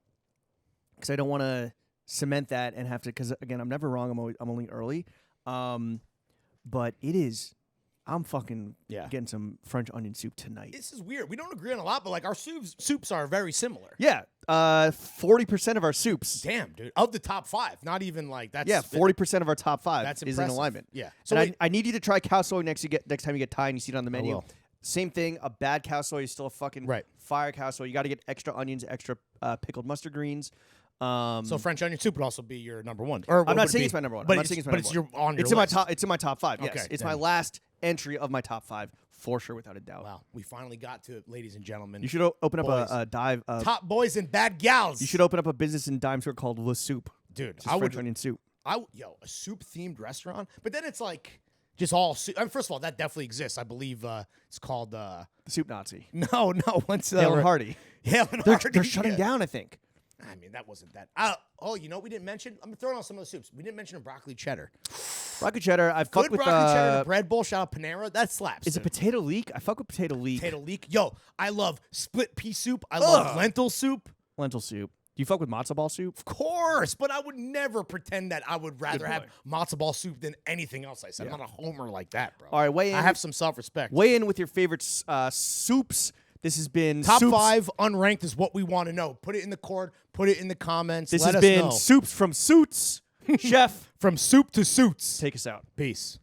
because I don't want to cement that and have to, because, again, I'm never wrong. I'm only early. But it is, I'm fucking getting some French onion soup tonight. This is weird. We don't agree on a lot, but, like, our soups are very similar. Yeah. 40% of our soups. Damn, dude. Of the top 5. Not even, like, that's... Yeah, 40% of our top 5 that's is in alignment. Yeah. So I need you to try cow soy next time you get Thai and you see it on the menu. will. Same thing. A bad cow soy is still a fucking Right. fire cow soy. You got to get extra onions, extra pickled mustard greens. So French onion soup would also be your number one. Or I'm not saying it's my number one. But it's in my It's in my top 5. Yes, Okay, it's then. my last entry of my top 5 for sure, without a doubt. Wow, we finally got to it, ladies and gentlemen. You should open up a dive. Top boys and bad gals. You should open up a business in Dime Store called Le Soup. Dude, I would French onion soup. A soup themed restaurant, but then it's like just all soup. I mean, first of all, that definitely exists. I believe it's called the Soup Nazi. No, what's Hale and Hardy. Hale and Hardy. They're shutting down, I think. I mean, that wasn't that. You know what we didn't mention? I'm throwing out some of the soups. We didn't mention a broccoli cheddar. Broccoli cheddar. I fuck with broccoli cheddar in a bread bowl. Shout out Panera. That slaps. Is it potato leek? I fuck with potato leek. Potato leek. Yo, I love split pea soup. I love lentil soup. Lentil soup. Do you fuck with matzo ball soup? Of course, but I would never pretend that I would rather have matzo ball soup than anything else I said. I'm not a homer like that, bro. All right, weigh in. I have some self-respect. Weigh in with your favorite soups. This has been Top soups. 5 unranked is what we want to know. Put it in the cord. Put it in the comments. This Let has us been know. Soups from Suits. Chef, From soup to suits. take us out. Peace.